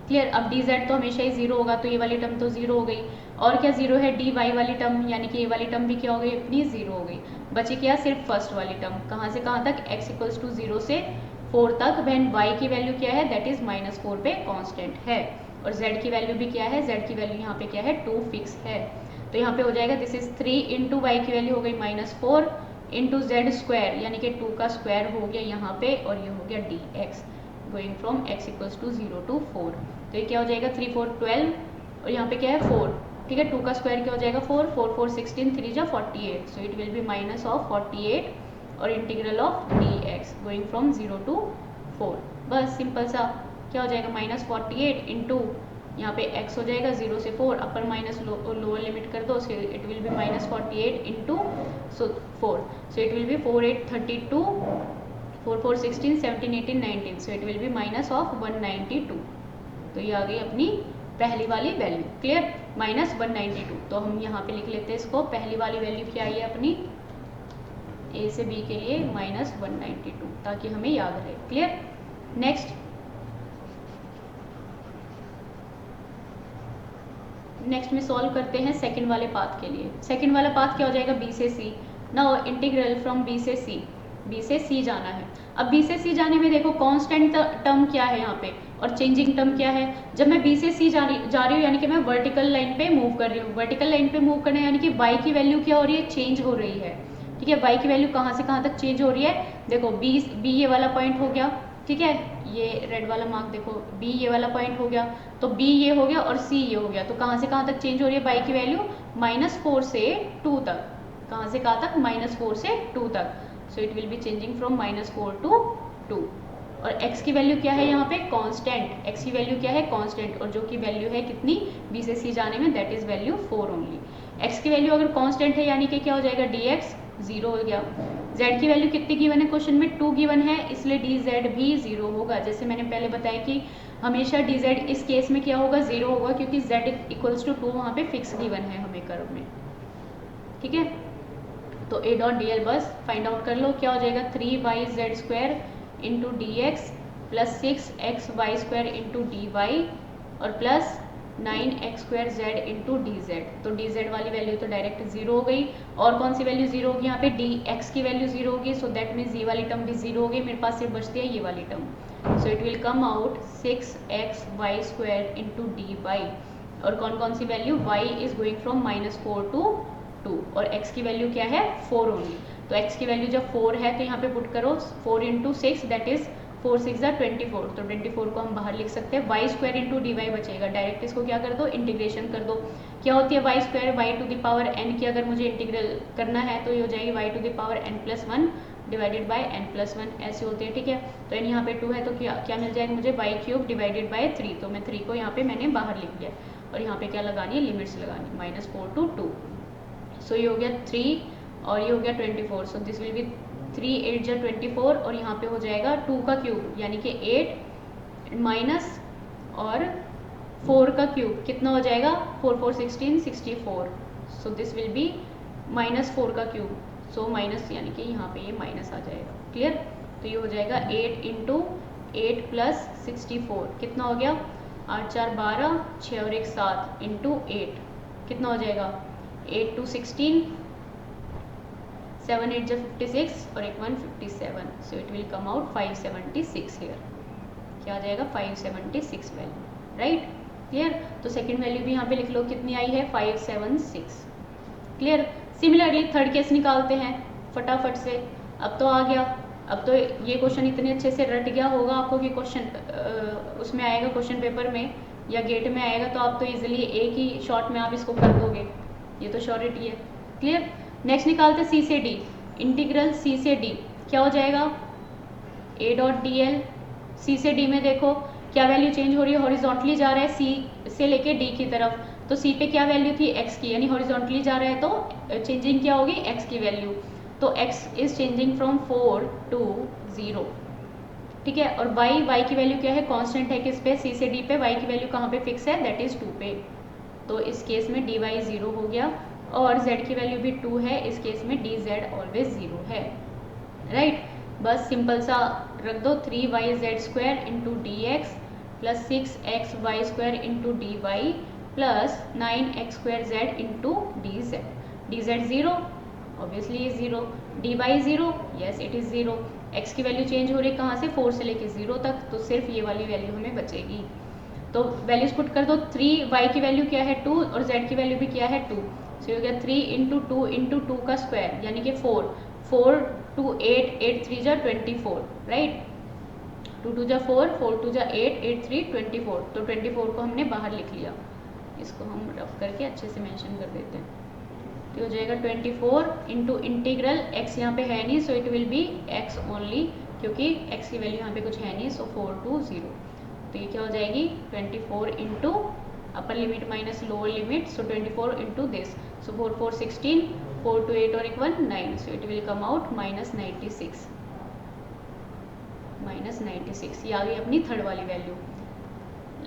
Clear, अब dz तो हमेशा ही 0 होगा, तो ये वाली टर्म तो 0 हो गई, और क्या 0 है, dy वाली टर्म, यानी कि ये वाली टर्म भी क्या हो गई, अपनी 0 हो गई। बची क्या, सिर्फ फर्स्ट वाली टर्म, कहाँ से कहाँ तक, x इक्वल्स टू 0 से 4 तक, वैन y की वैल्यू क्या है, दैट इज -4 पे कांस्टेंट है, और z की वैल्यू भी क्या है, z की वैल्यू यहाँ पे क्या है, 2 फिक्स है। तो यहाँ पे हो जाएगा, दिस इज 3 इंटू वाई की वैल्यू हो गई -4 इंटू z² यानी कि 2 का स्क्वायर हो गया यहाँ पे, और ये हो गया dx going from x equals to 0 to 4। तो ये क्या हो जाएगा, 3 4 12 और यहाँ पे क्या है 4, ठीक है, 2 का स्क्वायर क्या हो जाएगा 4 4 4 16 3 जा 48, so it will be minus of 48 और integral of dx going from 0 to 4। बस सिंपल सा क्या हो जाएगा, -48 इंटू यहाँ पे x हो जाएगा 0 से 4, अपर माइनस लोअर लिमिट कर दो, सो it will B -48 into 4, so it will B 4 8 32 4 4 16 17 18 19, so it will be minus of 192। तो ये आ गई अपनी पहली वाली वैल्यू। क्लियर, -192। तो हम यहाँ पे लिख लेते हैं इसको, पहली वाली वैल्यू क्या आई है अपनी a से b के लिए -192, ताकि हमें याद रहे। क्लियर, नेक्स्ट में सॉल्व करते हैं सेकंड वाले पाथ के लिए। सेकंड वाला पाथ क्या हो जाएगा, b से c। Now integral from b से c जाना है। अब b से c जाने में देखो कांस्टेंट टर्म क्या है यहाँ पे और चेंजिंग टर्म क्या है। जब मैं b से c जा रही हूँ यानी कि मैं वर्टिकल लाइन पे मूव कर रही हूँ। वर्टिकल लाइन पे मूव करना यानी कि y की वैल्यू क्या हो रही है, चेंज हो रही है। ठीक है, y की वैल्यू कहाँ से कहाँ तक चेंज हो रही है, देखो b ये वाला पॉइंट हो गया, ठीक है, ये रेड वाला मार्क देखो, b ये वाला पॉइंट हो गया, तो b ये हो गया और c ये हो गया। तो कहाँ से कहाँ तक चेंज हो रही है y की वैल्यू, -4 से 2 तक। कहाँ से कहाँ तक, -4 से 2 तक। So it will be changing from -4 to 2। और x की वैल्यू क्या है यहाँ पे, कांस्टेंट। x की वैल्यू क्या है, कांस्टेंट, और जो की वैल्यू है कितनी, b से c जाने में, that is value 4 only. x की वैल्यू अगर कांस्टेंट है यानी कि क्या हो जाएगा, dx 0 हो गया। z की वैल्यू कितनी गिवन है, क्वेश्चन में 2 गिवन है, इसलिए dz भी 0 होगा। जैसे मैंने पहले बताया कि हमेशा dz इस केस में क्या होगा, 0 होगा, क्योंकि z इक्वल्स टू 2 वहाँ पे फिक्स गिवन है हमें कर्व में। ठीक है, तो a.dl बस फाइंड आउट कर लो, क्या हो जाएगा, 3yz² into dx plus 6xy² into D Y और plus 9x² into d z. तो डी जेड वाली वैल्यू तो डायरेक्ट जीरो हो गई, और कौन सी वैल्यू जीरो होगी यहाँ पे, डी एक्स की वैल्यू जीरो होगी, सो दैट मीन्स ये वाली टर्म भी जीरो हो गई, मेरे पास सिर्फ बचती है ये वाली term. So it will come out 6xy² into D Y, और कौन कौन सी value, y is going from -4 to 2 और x की वैल्यू क्या है 4 ओनली। तो x की वैल्यू जब 4 है तो यहाँ पे पुट करो 4 इंटू 6 दैट इज 4 6 24, तो 24 को हम बाहर लिख सकते हैं। y² इंटू डी वाई बचेगा, डायरेक्ट इसको क्या कर दो, इंटीग्रेशन कर दो। क्या होती है y² y to the power n की अगर मुझे इंटीग्रल करना है तो ये हो जाएगी y to the power n+1 divided by n+1 ऐसे होते हैं, ठीक है। तो n यहाँ पे 2 है तो क्या मिल जाएगा मुझे, y³ डिवाइडेड बाय 3, तो मैं 3 को यहाँ पे मैंने बाहर लिख लिया, और यहाँ पे क्या लगानी है, लिमिट्स लगानी, -4 to 2। सो ये हो गया 3 और ये हो गया 24, सो दिस विल बी 3 8 जा 24, और यहाँ पे हो जाएगा 2 का क्यूब यानी कि 8 माइनस और 4 का क्यूब कितना हो जाएगा, 4 4 16 64, सो दिस विल बी -4 का क्यूब, सो माइनस यानी कि यहाँ पे ये माइनस आ जाएगा, क्लियर। तो ये हो जाएगा 8 इंटू 8 प्लस 64 कितना हो गया, 8 4 12, 6 और 1 7 इंटू 8 कितना हो जाएगा, 8 2 16, 7 8 56 और 1 1 57, सो it will come out 576 here, क्या आ जाएगा 576 वैल्यू, राइट, क्लियर। तो सेकंड वैल्यू भी यहाँ पे लिख लो, कितनी आई है 576, क्लियर। सिमिलरली थर्ड केस निकालते हैं फटाफट से, अब तो आ गया, अब तो ये क्वेश्चन इतने अच्छे से रट गया होगा आपको कि क्वेश्चन उसमें आएगा, क्वेश्चन पेपर में या गेट में आएगा, तो आप तो इजीली एक ही शॉट में आप इसको कर दोगे, ये तो श्योरिटी है, क्लियर। नेक्स्ट निकालते सी से डी, इंटीग्रल सी से डी क्या हो जाएगा, a.dl। सी से डी में देखो क्या वैल्यू चेंज हो रही है, हॉरिजॉन्टली जा रहा है सी से लेके डी की तरफ, तो सी पे क्या वैल्यू थी x की, यानी हॉरिजॉन्टली जा रहा है तो चेंजिंग क्या होगी x की वैल्यू, तो x is changing from 4 to 0, ठीक है। और y की वैल्यू क्या है, कांस्टेंट है किस पे, सी से डी पे, y की वैल्यू कहाँ पे फिक्स है, दैट इज 2 पे, तो इस केस में dy 0 हो गया, और z की वैल्यू भी 2 है, इस केस में dz ऑलवेज 0 है, राइट। बस सिंपल सा रख दो, 3yz² into D x plus 6xy² into D y plus 9x² into d z 0 obviously ये 0, d y 0 yes it is 0, x की वैल्यू चेंज हो रही है कहाँ से, 4 से लेके 0 तक, तो सिर्फ ये वाली वैल्यू हमें बचेगी। तो वैल्यूज पुट कर दो, 3y की वैल्यू क्या है 2 और z की वैल्यू भी क्या है 2, सो हो गया 3 इंटू 2 इंटू 2 का स्क्वायर यानी कि 4 4 2 8 8 3 जा 24, राइट, 2 2 जा 4 4 2 जा 8 8 3 24, तो 24 को हमने बाहर लिख लिया, इसको हम रफ करके अच्छे से मेंशन कर देते हैं, तो हो जाएगा 24 इंटू इंटीग्रल x यहाँ पे है नहीं, सो it will B x only, क्योंकि x की वैल्यू यहाँ पे कुछ है नहीं, सो 4 to 0, तो ये क्या हो जाएगी 24 into upper limit minus lower limit, so 24 into this, so 4 4 16, 4 to 8 और 1 1 9, सो इट विल कम आउट -96, ये आ गई अपनी थर्ड वाली वैल्यू।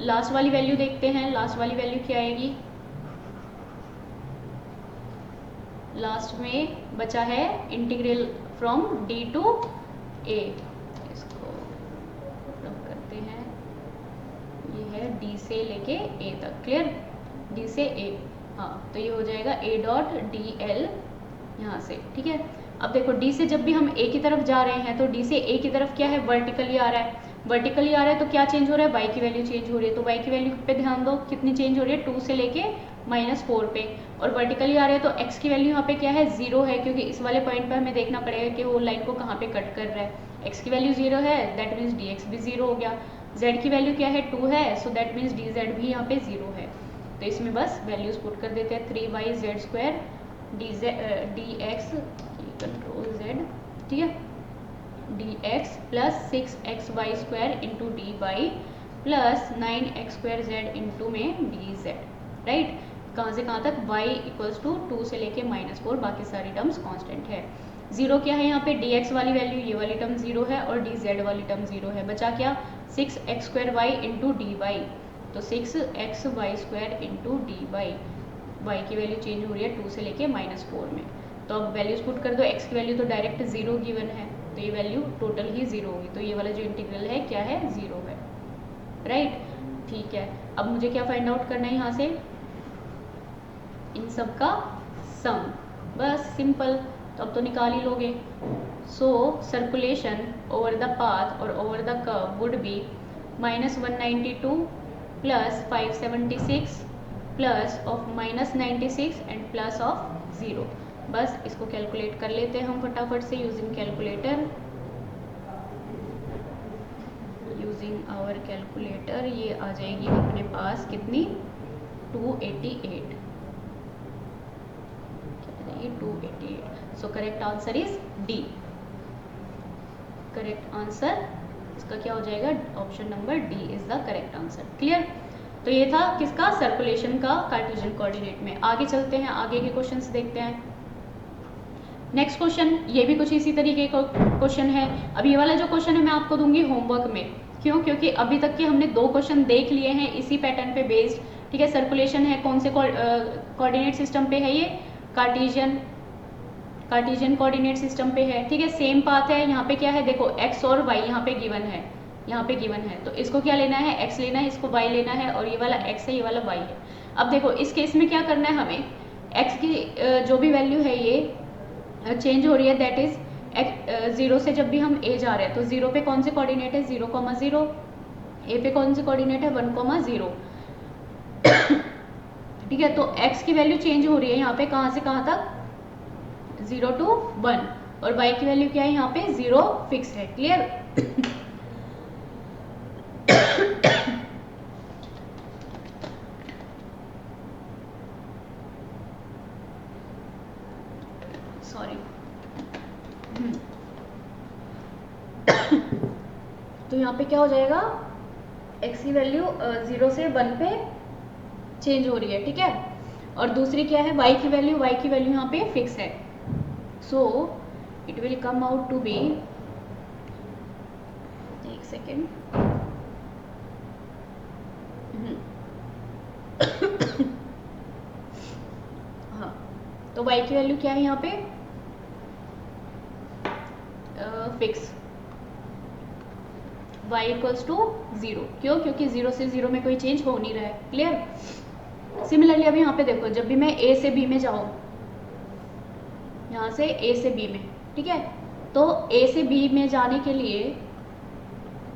लास्ट वाली वैल्यू देखते हैं, लास्ट वाली वैल्यू क्या आएगी, लास्ट में बचा है इंटीग्रल फ्रॉम डी टू ए, इसको रब करते हैं, ये है डी से लेके ए तक, क्लियर, डी से ए, हाँ, तो ये हो जाएगा a.dl यहाँ से, ठीक है। अब देखो डी से जब भी हम ए की तरफ जा रहे हैं तो डी से ए की तरफ क्या है, वर्टिकली आ रहा है, वर्टिकली आ रहा है तो क्या चेंज हो रहा है, y की वैल्यू चेंज हो रही है, तो y की वैल्यू पे ध्यान दो कितनी चेंज हो रही है, 2 से लेके -4 पे, और वर्टिकली आ रहे हैं तो x की वैल्यू यहाँ पे क्या है 0 है, क्योंकि इस वाले पॉइंट पे हमें देखना पड़ेगा कि वो लाइन को कहाँ पे कट कर रहा है, x की वैल्यू 0 है दैट मीन्स dx भी 0 हो गया, z की वैल्यू क्या है 2 है, सो दैट मीन्स dz भी यहाँ पे 0 है, तो इसमें बस वैल्यूज पुट कर देते हैं, 3yz² dx कंट्रोल z, ठीक है, dx plus 6xy² into D y plus 9x² into में dz, राइट, कहाँ से कहाँ तक y इक्वल्स टू 2 से लेके -4, बाकी सारी टर्म्स कांस्टेंट है। 0 क्या है यहाँ पे, dx वाली वैल्यू ये वाली टर्म 0 है और dz वाली टर्म 0 है, बचा क्या 6x² इंटू डी वाई, तो 6xy² into D y, y की वैल्यू चेंज हो रही है 2 से लेके -4 में, तो अब वैल्यूज पुट कर दो, x की वैल्यू तो डायरेक्ट 0 गिवन है, तो ये वैल्यू टोटल ही 0 होगी, तो ये वाला जो इंटीग्रल है क्या है, 0 है, राइट। ठीक है, अब मुझे क्या फाइंड आउट करना है यहाँ से, इन सब का सम, बस सिंपल, तो अब तो निकाल ही लोगे। सो सर्कुलेशन ओवर द पाथ और over the curve would B -192 plus 576 plus of -96 and plus of 0। बस इसको कैलकुलेट कर लेते हैं हम फटाफट से using calculator, using our calculator. ये आ जाएगी अपने पास कितनी, 288, 288। So correct answer is D. Correct answer इसका क्या हो जाएगा, option number D is the correct answer. Clear. तो ये था किसका, सर्कुलेशन का कार्टेशियन कोऑर्डिनेट में। आगे चलते हैं, आगे के क्वेश्चंस देखते हैं। नेक्स्ट क्वेश्चन, ये भी कुछ इसी तरीके का क्वेश्चन है। अब ये वाला जो क्वेश्चन है मैं आपको दूंगी होमवर्क में, क्यों, क्योंकि अभी तक के हमने 2 क्वेश्चन देख लिए हैं इसी पैटर्न पे बेस्ड। ठीक है, सर्कुलेशन है, कौन से कोऑर्डिनेट सिस्टम पे है, ये कार्टेशियन कोऑर्डिनेट सिस्टम पे है। ठीक है, सेम पाथ है, यहाँ पे क्या है देखो, x और y यहाँ पे गिवन है, यहाँ पे गिवन है, तो इसको क्या लेना है, x लेना है, इसको y लेना है, और ये वाला x है, ये वाला y है। अब देखो इस केस में क्या करना है हमें, x की जो भी वैल्यू है ये चेंज हो रही है, दैट इज 0 से जब भी हम a जा रहे हैं तो 0 पे कौन से कोऑर्डिनेट है, 0,0, a पे कौन से कोऑर्डिनेट है, 1,0। ठीक है, तो x की वैल्यू चेंज हो रही है यहाँ पे, कहाँ से कहाँ तक, 0 to 1, और y की वैल्यू क्या है यहाँ पे, 0 फिक्स है। क्लियर। सॉरी। तो यहाँ पे क्या हो जाएगा, x की वैल्यू 0 से 1 पे चेंज हो रही है। ठीक है, और दूसरी क्या है, y की वैल्यू यहाँ पे फिक्स है। So it will come out to be, एक सेकेंड, हाँ, तो y की वैल्यू क्या है यहाँ पे, फिक्स, y इक्वल्स टू 0। क्यों, क्योंकि 0 से 0 में कोई चेंज हो नहीं रहा है। क्लियर। सिमिलरली अभी यहाँ पे देखो, जब भी मैं a से b में जाऊँ, यहाँ से a से b में, ठीक है, तो a से b में जाने के लिए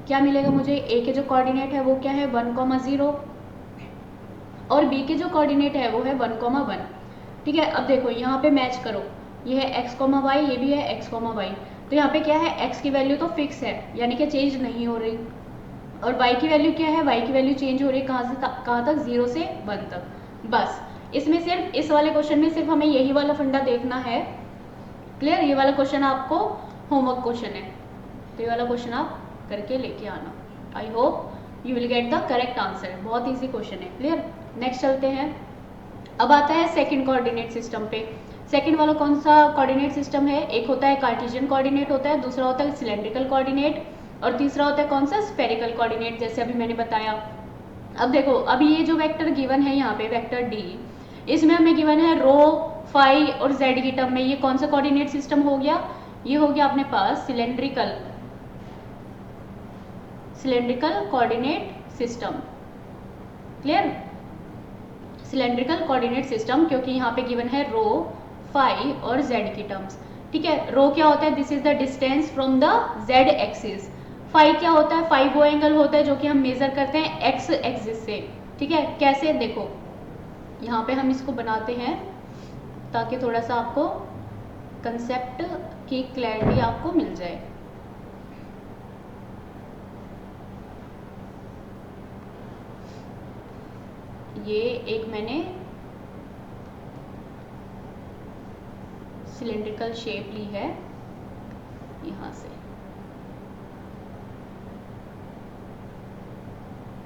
क्या मिलेगा मुझे, a के जो कोऑर्डिनेट है वो क्या है, 1,0, और b के जो कोऑर्डिनेट है वो है 1,1। ठीक है, अब देखो यहाँ पे मैच करो, ये है x, y, ये भी है x, y, तो यहाँ पे क्या है, x की वैल्यू तो फिक्स है, यानी कि चेंज नहीं हो रही, और y की वैल्यू क्या है, y की वैल्यू चेंज हो रही है, कहाँ से कहाँ तक, 0 से 1 तक। बस इसमें सिर्फ, इस वाले क्वेश्चन में सिर्फ हमें यही वाला फंडा देखना है। क्लियर। ये वाला क्वेश्चन आपको होमवर्क क्वेश्चन है, तो ये वाला क्वेश्चन आप करके लेके आना। I hope you will get the correct answer, बहुत ईजी क्वेश्चन है। क्लियर। नेक्स्ट चलते हैं, अब आता है सेकंड कोऑर्डिनेट सिस्टम पे। सेकंड वाला कौन सा कोऑर्डिनेट सिस्टम है, एक होता है कार्टेशियन कोऑर्डिनेट होता है, दूसरा होता है सिलेंड्रिकल कोऑर्डिनेट, और तीसरा होता है कौन सा, स्फेरिकल कोऑर्डिनेट, जैसे अभी मैंने बताया। अब देखो, अभी ये जो वेक्टर गिवन है यहाँ पे, वेक्टर डी, इसमें हमें गिवन है रो, फाई और जेड की टर्म में, ये कौन सा कोऑर्डिनेट सिस्टम हो गया, ये हो गया अपने पास cylindrical coordinate system. Clear. Cylindrical coordinate system, क्योंकि यहाँ पे गिवन है रो, फाई और जेड की टर्म्स। ठीक है, रो क्या होता है, this is the distance from the z axis. Phi क्या होता है, फाई वो एंगल होता है जो कि हम मेजर करते हैं एक्स एक्सिस से। ठीक है, कैसे, देखो यहाँ पे हम इसको बनाते हैं ताकि थोड़ा सा आपको कंसेप्ट की क्लैरिटी आपको मिल जाए। ये एक मैंने सिलेंड्रिकल शेप ली है यहाँ से,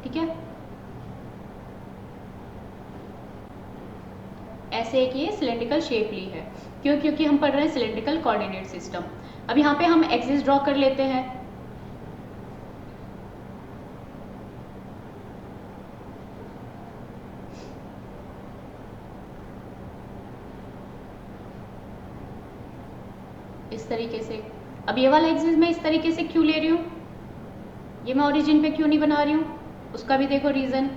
ठीक है, ऐसे एक ये सिलेंड्रिकल शेप ली है। क्यों, क्योंकि हम पढ़ रहे हैं सिलेंड्रिकल कोऑर्डिनेट सिस्टम। अब यहाँ पे हम एक्सिस ड्रॉ कर लेते हैं। इस तरीके से, अब ये वाला एक्सिस मैं इस तरीके से क्यों ले रही हूँ, ये मैं ओरिजिन पे क्यों नहीं बना रही हूँ, उसका भी देखो रीजन।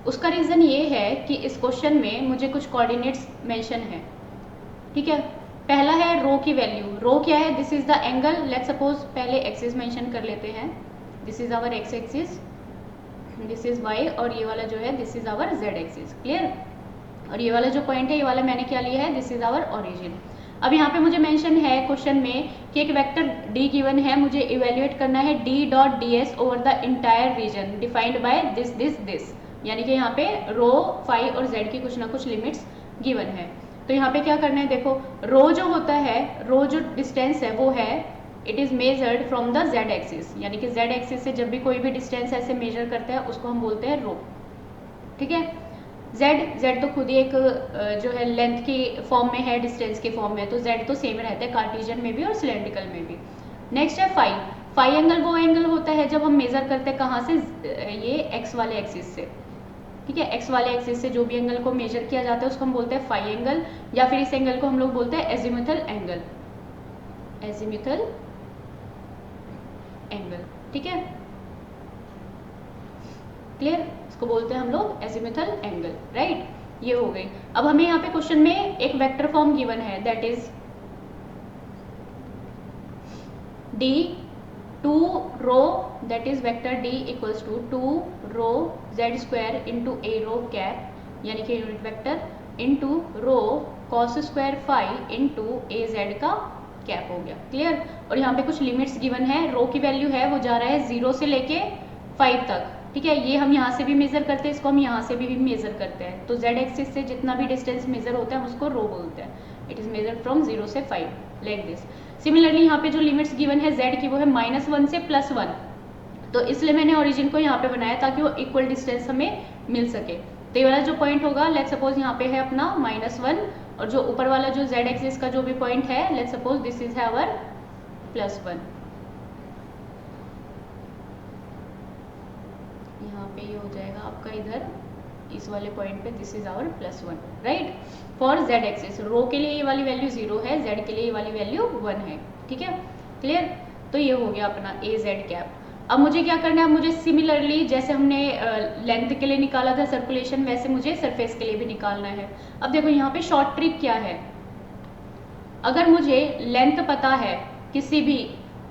उसका रीजन ये है कि इस क्वेश्चन में मुझे कुछ कोऑर्डिनेट्स मेंशन है, ठीक है। पहला है रो की वैल्यू। रो क्या है, this is the angle. Let's suppose पहले एक्सिस मेंशन कर लेते हैं, this is our x axis, this is y, और ये वाला जो है this is our z axis. Clear. और ये वाला जो पॉइंट है, ये वाला मैंने क्या लिया है, दिस इज आवर ओरिजिन। अब यहाँ पे मुझे मेंशन है क्वेश्चन में कि एक वेक्टर डी गिवन है, मुझे इवेल्युएट करना है d dot d s over the entire region defined by this this this, यानी कि यहाँ पे रो, फाई और जेड की कुछ ना कुछ लिमिट्स गिवन है। तो यहाँ पे क्या करना है, देखो रो जो होता है, रो जो डिस्टेंस है वो है, it is measured from the z axis, यानी कि जेड एक्सिस से जब भी कोई भी डिस्टेंस ऐसे मेजर करते हैं उसको हम बोलते हैं रो, ठीक है। जेड तो खुद ही एक जो है लेंथ की फॉर्म में है, डिस्टेंस के फॉर्म में, तो जेड तो सेम रहता है कार्टेशियन में भी और सिलेंड्रिकल में भी। नेक्स्ट है फाई। फाई एंगल वो एंगल होता है जब हम मेजर करते हैं कहाँ से, ये एक्स वाले एक्सिस से, ठीक है। एक्स वाले एक्सिस से जो भी एंगल को मेजर किया जाता है उसको हम बोलते हैं फाई एंगल, या फिर इस एंगल को हम लोग बोलते हैं एजिमुथल एंगल, एजिमुथल एंगल, ठीक है। क्लियर, इसको बोलते हैं हम लोग एजिमुथल एंगल, राइट। ये हो गई। अब हमें यहाँ पे क्वेश्चन में एक वेक्टर फॉर्म गिवन है, that is d to rho, that is vector d equals to 2 rho z square into a rho cap, यानी कि unit vector, into rho cos square phi into a z का कैप हो गया। क्लियर। और यहाँ पे कुछ लिमिट्स गिवन है, रो की वैल्यू है वो जा रहा है 0 से लेके 5 तक, ठीक है। ये हम यहाँ से भी मेजर करते हैं, इसको हम यहाँ से भी मेजर करते हैं। तो जेड एक्सिस से जितना भी डिस्टेंस मेजर होता है हम उसको रो बोलते हैं। इट इज मेजर फ्रॉम 0 से 5 लाइक दिस। सिमिलरली यहाँ पे जो लिमिट्स गिवन है जेड की वो है -1 से +1, तो इसलिए मैंने ओरिजिन को यहाँ पे बनाया ताकि वो इक्वल डिस्टेंस हमें मिल सके। तो ये वाला जो पॉइंट होगा, लेट्स सपोज यहाँ पे है अपना -1, और जो ऊपर वाला जो जेड एक्सिस का जो भी पॉइंट है, let's suppose this is our +1। यहाँ पे ये हो जाएगा आपका इधर इस वाले पॉइंट पे this is our +1, right. For z axis rho के लिए ये वाली वैल्यू 0 है, जेड के लिए ये वाली वैल्यू 1 है, ठीक है। क्लियर। तो ये हो गया अपना ए जेड कैप। अब मुझे क्या करना है, मुझे सिमिलरली जैसे हमने लेंथ के लिए निकाला था सर्कुलेशन, वैसे मुझे सरफेस के लिए भी निकालना है। अब देखो यहाँ पे शॉर्ट ट्रिक क्या है, अगर मुझे लेंथ पता है किसी भी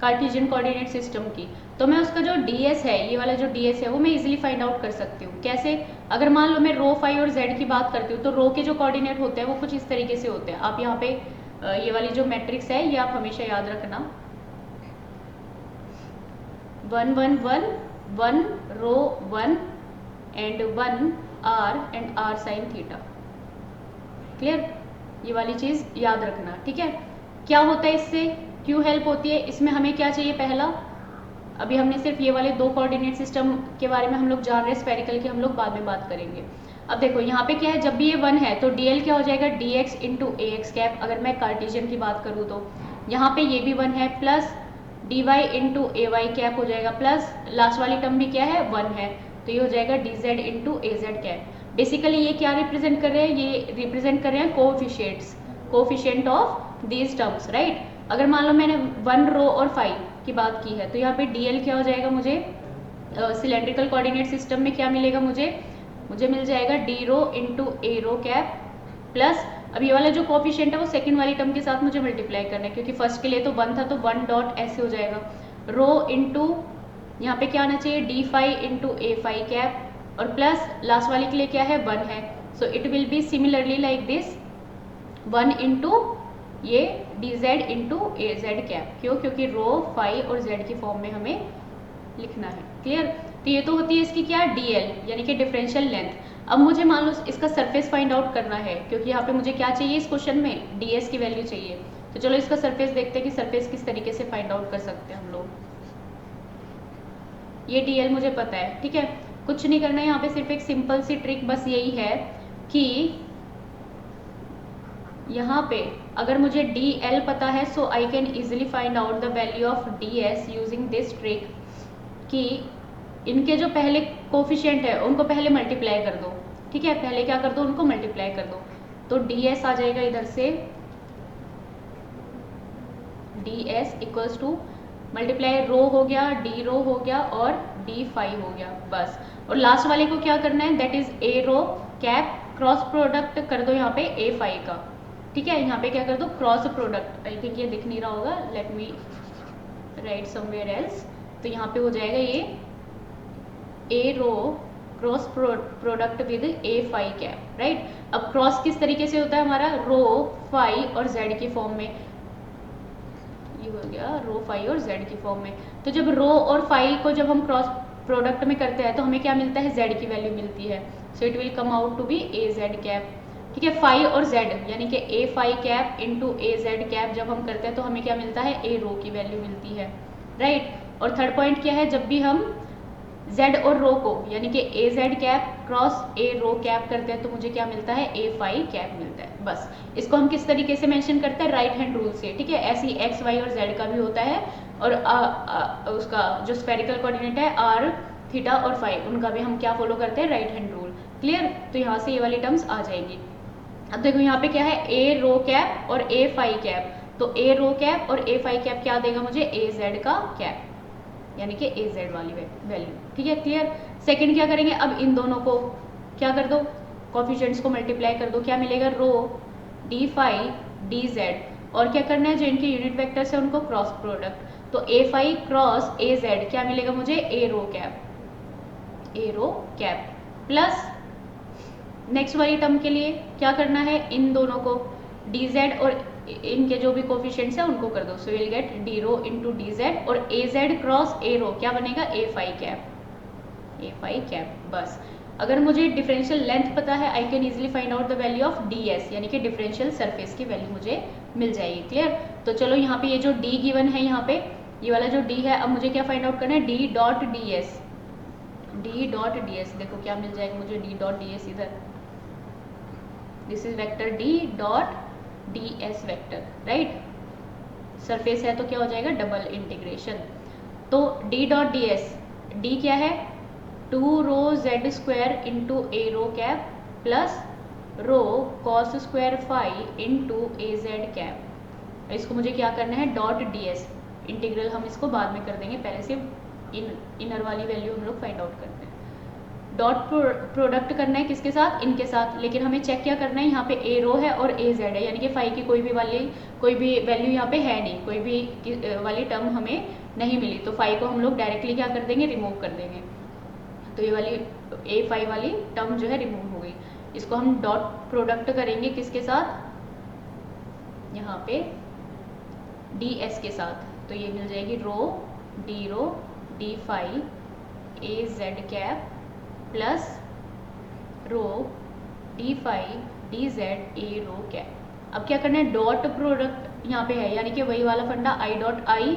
कार्टेशियन कोऑर्डिनेट सिस्टम की, तो मैं उसका जो ds है, ये वाला जो ds है वो मैं इजीली फाइंड आउट कर सकती हूँ। कैसे, अगर मान लो मैं रो, फाई और जेड की बात करती हूँ, तो रो के जो कोऑर्डिनेट होते हैं वो कुछ इस तरीके से होते हैं। आप यहाँ पे ये वाली जो मैट्रिक्स है ये आप हमेशा याद रखना, 1 1 1 1 rho 1 and 1 r and r sine theta. Clear, ये वाली चीज याद रखना, ठीक है। क्या होता है इससे, क्यों हेल्प होती है, इसमें हमें क्या चाहिए, पहला अभी हमने सिर्फ ये वाले 2 कोऑर्डिनेट सिस्टम के बारे में हम लोग जान रहे हैं, स्फेरिकल की हम लोग बाद में बात करेंगे। अब देखो यहाँ पे क्या है, जब भी ये 1 है तो dl क्या हो जाएगा, dx इंटू ax कैप। अगर मैं कार्टेशियन की बात करूँ तो यहाँ पे ये भी 1 है, plus dy into ay cap हो जाएगा, प्लस लास्ट वाली टर्म भी क्या है, 1 है, तो ये हो जाएगा dz into az cap. Basically ये क्या रिप्रेजेंट कर रहे हैं, ये रिप्रेजेंट कर रहे हैं coefficient of these terms, right. अगर मान लो मैंने 1 रो और 5 की बात की है, तो यहाँ पे dl क्या हो जाएगा, मुझे सिलेंड्रिकल कोऑर्डिनेट सिस्टम में क्या मिलेगा, मुझे मिल जाएगा d rho into a rho cap, plus अब ये वाला जो कोफिशिएंट है वो सेकंड वाली टर्म के साथ मुझे मल्टीप्लाई करना है, क्योंकि फर्स्ट के लिए तो 1 था, तो 1 डॉट ऐसे हो जाएगा, रो इंटू यहाँ पे क्या आना चाहिए, d phi into a phi cap, और प्लस लास्ट वाली के लिए क्या है, 1 है, so it will be similarly like this 1 into ये dz इंटू az कैप। क्यों, क्योंकि रो, फाई और z की फॉर्म में हमें लिखना है। क्लियर। तो ये तो होती है इसकी क्या, dl यानी कि डिफरेंशियल लेंथ। अब मुझे मान लो इसका सरफेस फाइंड आउट करना है, क्योंकि यहाँ पे मुझे क्या चाहिए इस क्वेश्चन में, ds की वैल्यू चाहिए। तो चलो इसका सरफेस देखते हैं कि सरफेस किस तरीके से फाइंड आउट कर सकते हैं हम लोग। ये dl मुझे पता है, ठीक है, कुछ नहीं करना है यहाँ पे, सिर्फ एक सिंपल सी ट्रिक बस यही है कि यहाँ पे अगर मुझे dl पता है, so I can easily find out the value of ds using this trick, कि इनके जो पहले कोफिशिएंट है उनको पहले मल्टीप्लाई कर दो, ठीक है, पहले क्या कर दो, उनको मल्टीप्लाई कर दो, तो ds आ जाएगा इधर से d s equals to multiply rho हो गया, डी रो हो गया और डी फाई हो गया बस। और लास्ट वाले को क्या करना है, that is a rho cap, cross product कर दो यहाँ पे ए फाई का, ठीक है। यहाँ पे क्या कर दो, क्रॉस प्रोडक्ट, आई थिंक ये दिख नहीं रहा होगा, let me write somewhere else. तो यहाँ पे हो जाएगा ये a rho cross product with a phi cap, right. अब क्रॉस किस तरीके से होता है हमारा, रो फाई और जेड की फॉर्म में, ये हो गया रो फाई और जेड की फॉर्म में। तो जब रो और फाई को जब हम क्रॉस प्रोडक्ट में करते हैं तो हमें क्या मिलता है, जेड की वैल्यू मिलती है। So it will come out to be a z cap, ठीक है। फाई और जेड यानी कि a phi cap into a z cap जब हम करते हैं तो हमें क्या मिलता है, ए रो की वैल्यू मिलती है, राइट। और थर्ड पॉइंट क्या है, जब भी हम जेड और रो को यानी कि a z cap cross a rho cap करते हैं तो मुझे क्या मिलता है, ए फाई कैप मिलता है बस। इसको हम किस तरीके से मेंशन करते हैं, राइट हैंड रूल से, ठीक है। ऐसे ही एक्स वाई और जेड का भी होता है और उसका जो स्फेरिकल कोऑर्डिनेट है आर थीटा और फाई, उनका भी हम क्या फॉलो करते हैं, राइट हैंड रूल, क्लियर। तो यहाँ से ये वाली टर्म्स आ जाएगी। अब देखो यहाँ पे क्या है, ए रो कैप और ए फाई कैप, तो ए रो कैप और ए फाई कैप क्या देगा मुझे, ए जेड का कैप यानी कि ए जेड वाली वैल्यू, ठीक है, क्लियर। सेकंड क्या करेंगे, अब इन दोनों को क्या कर दो, कोफिशिएंट्स को मल्टीप्लाई कर दो, क्या मिलेगा, रो डी फाई डी जेड, और क्या करना है, जो इनके यूनिट वेक्टर्स है उनको क्रॉस प्रोडक्ट, तो ए फाई क्रॉस ए जेड क्या मिलेगा मुझे, ए रो कैप प्लस नेक्स्ट वाली टर्म के लिए क्या करना है, इन दोनों को डी जेड और इनके जो भी कोफिशिएंट्स है उनको कर दो। So will get d rho into d z और ए जेड क्रॉस ए रो क्या बनेगा, ए फाई कैप बस। अगर मुझे डिफरेंशियल लेंथ पता है I can easily find out the value of D S यानी कि डिफरेंशियल सरफेस की वैल्यू मुझे मिल जाएगी, क्लियर। तो चलो यहाँ पे ये जो डी गिवन है, यहाँ पे ये वाला जो डी है, अब मुझे क्या फाइंड आउट करना है, डी डॉट डी एस देखो क्या मिल जाएगा मुझे, डी डॉट डी एस इधर, this is vector d dot d s vector, right. Surface है तो क्या हो जाएगा, डबल इंटीग्रेशन। तो d dot d s, d क्या है, 2 rho z square into a rho cap plus rho cos square phi into a z cap. इसको मुझे क्या करना है, डॉट डी एस, इंटीग्रल हम इसको बाद में कर देंगे, पहले सिर्फ इनर वाली वैल्यू हम लोग फाइंड आउट करते हैं। डॉट प्रोडक्ट करना है किसके साथ, इनके साथ, लेकिन हमें चेक क्या करना है, यहाँ पे ए रो है और ए जेड है यानी कि फाई की कोई भी वैल्यू यहाँ पे है नहीं, कोई भी वाली टर्म हमें नहीं मिली, तो फाई को हम लोग डायरेक्टली क्या कर देंगे, रिमूव कर देंगे। तो ये वाली ए फाई वाली टर्म जो है रिमूव हो गई। इसको हम डॉट प्रोडक्ट करेंगे किसके साथ, यहाँ पे डी एस के साथ, तो ये मिल जाएगी rho d phi a z cap plus rho d phi d z a rho cap. अब क्या करना है, डॉट प्रोडक्ट यहाँ पे है यानी कि वही वाला फंडा, i dot i